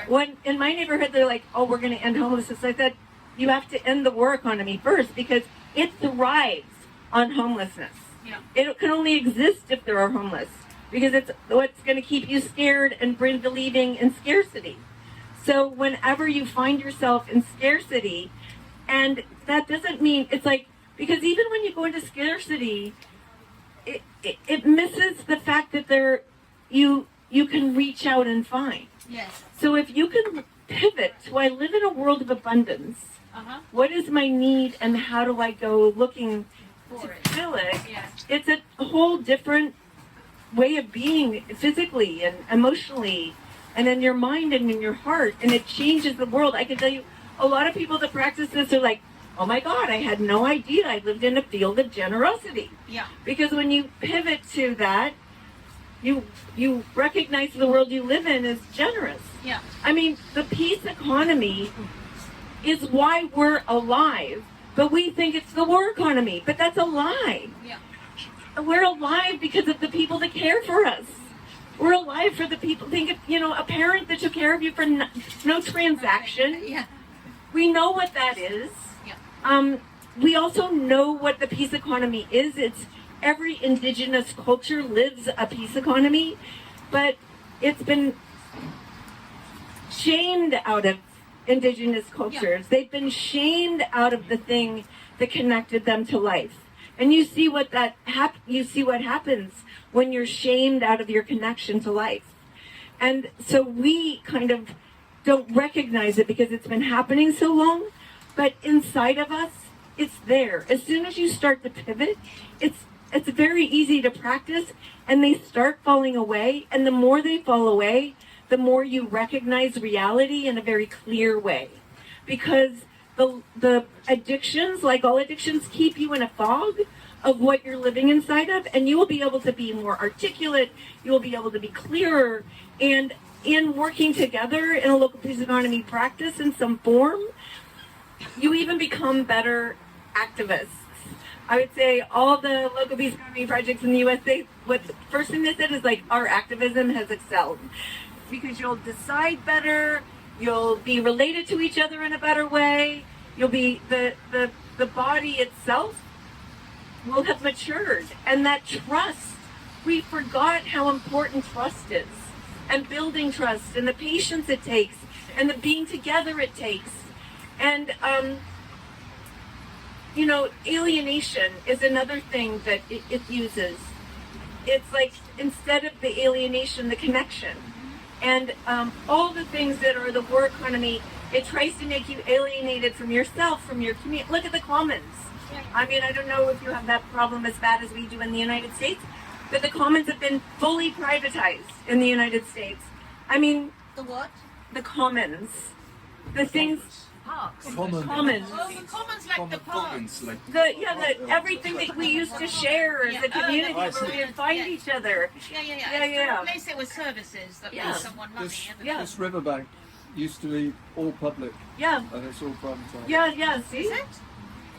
When in my neighborhood, they're like, "Oh, we're going to end homelessness." I said, "You have to end the war economy first because it thrives on homelessness. Yeah. It can only exist if there are homeless because it's what's going to keep you scared and believing in scarcity. So whenever you find yourself in scarcity, and that doesn't mean it's like because even when you go into scarcity, it misses the fact that you can reach out and find. Yes. So if you can pivot to I live in a world of abundance, what is my need and how do I go looking to fill it? Yes. It's a whole different way of being physically and emotionally and in your mind and in your heart, and it changes the world. I can tell you a lot of people that practice this are like, "Oh my God, I had no idea I lived in a field of generosity." Yeah. Because when you pivot to that, you recognize the world you live in is generous. Yeah. I mean, the peace economy is why we're alive, but we think it's the war economy, but that's a lie. Yeah. We're alive because of the people that care for us. We're alive for the people. Think of, a parent that took care of you for no transaction. Yeah. We know what that is. Yeah. We also know what the peace economy is. It's every indigenous culture lives a peace economy, but it's been shamed out of indigenous cultures. Yeah. They've been shamed out of the thing that connected them to life. And you see what happens when you're shamed out of your connection to life. And so we kind of don't recognize it because it's been happening so long, but inside of us, it's there. As soon as you start to pivot, it's very easy to practice, and they start falling away. And the more they fall away, the more you recognize reality in a very clear way. Because the addictions, like all addictions, keep you in a fog of what you're living inside of, and you will be able to be more articulate, you will be able to be clearer, and in working together in a local peace economy practice in some form, you even become better activists. I would say all the local peace economy projects in the US, the first thing they said is like, our activism has excelled. Because you'll decide better, you'll be related to each other in a better way, you'll be, the body itself will have matured. And that trust, we forgot how important trust is. And building trust, and the patience it takes, and the being together it takes. And, alienation is another thing that it uses. It's like, instead of the alienation, the connection. And all the things that are the war economy, it tries to make you alienated from yourself, from your community. Look at the commons. I mean, I don't know if you have that problem as bad as we do in the United States, but the commons have been fully privatized in the United States. I mean... The what? The commons. The things... Parks. Commons. Oh, the commons like the parks. Everything that we used to share as a community where we would find each other. Yeah. Replace it with services that pay someone money. This riverbank used to be all public. Yeah. And it's all privatized. Yeah, see? Is it?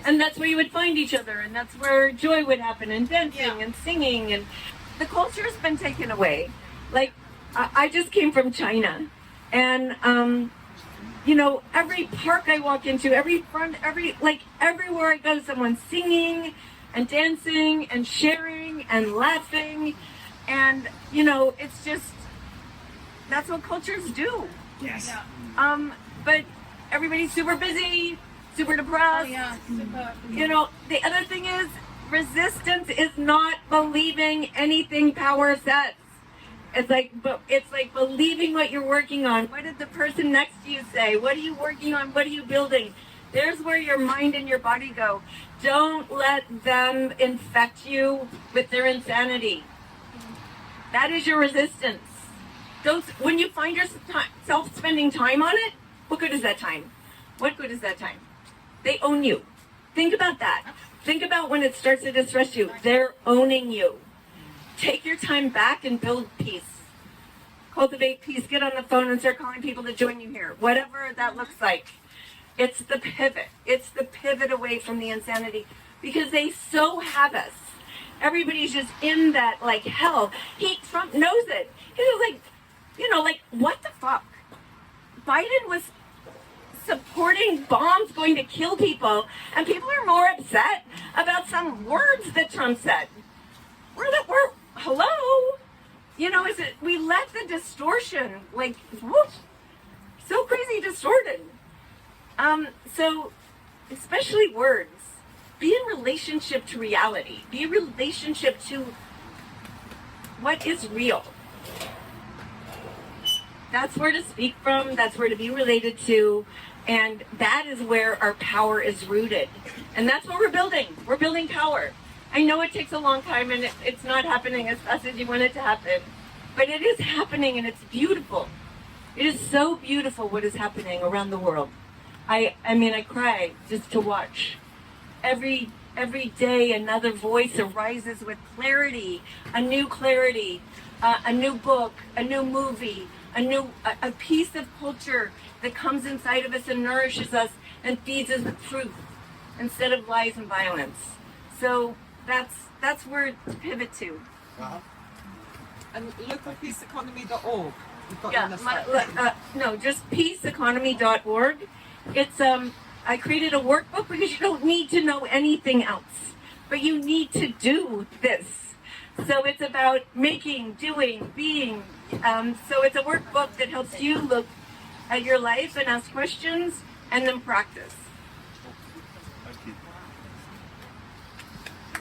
And that's where you would find each other, and that's where joy would happen, and dancing and singing, and the culture's been taken away. Like, I just came from China, and every park I walk into, everywhere I go, someone's singing and dancing and sharing and laughing, and it's just, that's what cultures do. Yes. Yeah. But everybody's super busy, super depressed. Oh, yeah. Super. The other thing is, resistance is not believing anything power says. It's like believing what you're working on. What did the person next to you say? What are you working on? What are you building? There's where your mind and your body go. Don't let them infect you with their insanity. That is your resistance. When you find yourself spending time on it, what good is that time? What good is that time? They own you. Think about that. Think about when it starts to distress you. They're owning you. Take your time back and build peace. Cultivate peace. Get on the phone and start calling people to join you here. Whatever that looks like. It's the pivot. It's the pivot away from the insanity. Because they so have us. Everybody's just in that like hell. Trump knows it. He was like, what the fuck? Biden was supporting bombs going to kill people, and people are more upset about some words that Trump said. Hello? We let the distortion, so crazy distorted. So, especially words, be in relationship to reality. Be in relationship to what is real. That's where to speak from, that's where to be related to, and that is where our power is rooted. And that's what we're building. We're building power. I know it takes a long time and it's not happening as fast as you want it to happen, but it is happening and it's beautiful. It is so beautiful what is happening around the world. I cry just to watch. Every day another voice arises with clarity, a new book, a new movie, a piece of culture that comes inside of us and nourishes us and feeds us with truth instead of lies and violence. So that's where to pivot to. And look at peaceeconomy.org. Just peaceeconomy.org. It's I created a workbook because you don't need to know anything else, but you need to do this. So it's about making, doing, being. So it's a workbook that helps you look at your life and ask questions and then practice.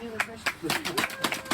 Thank you.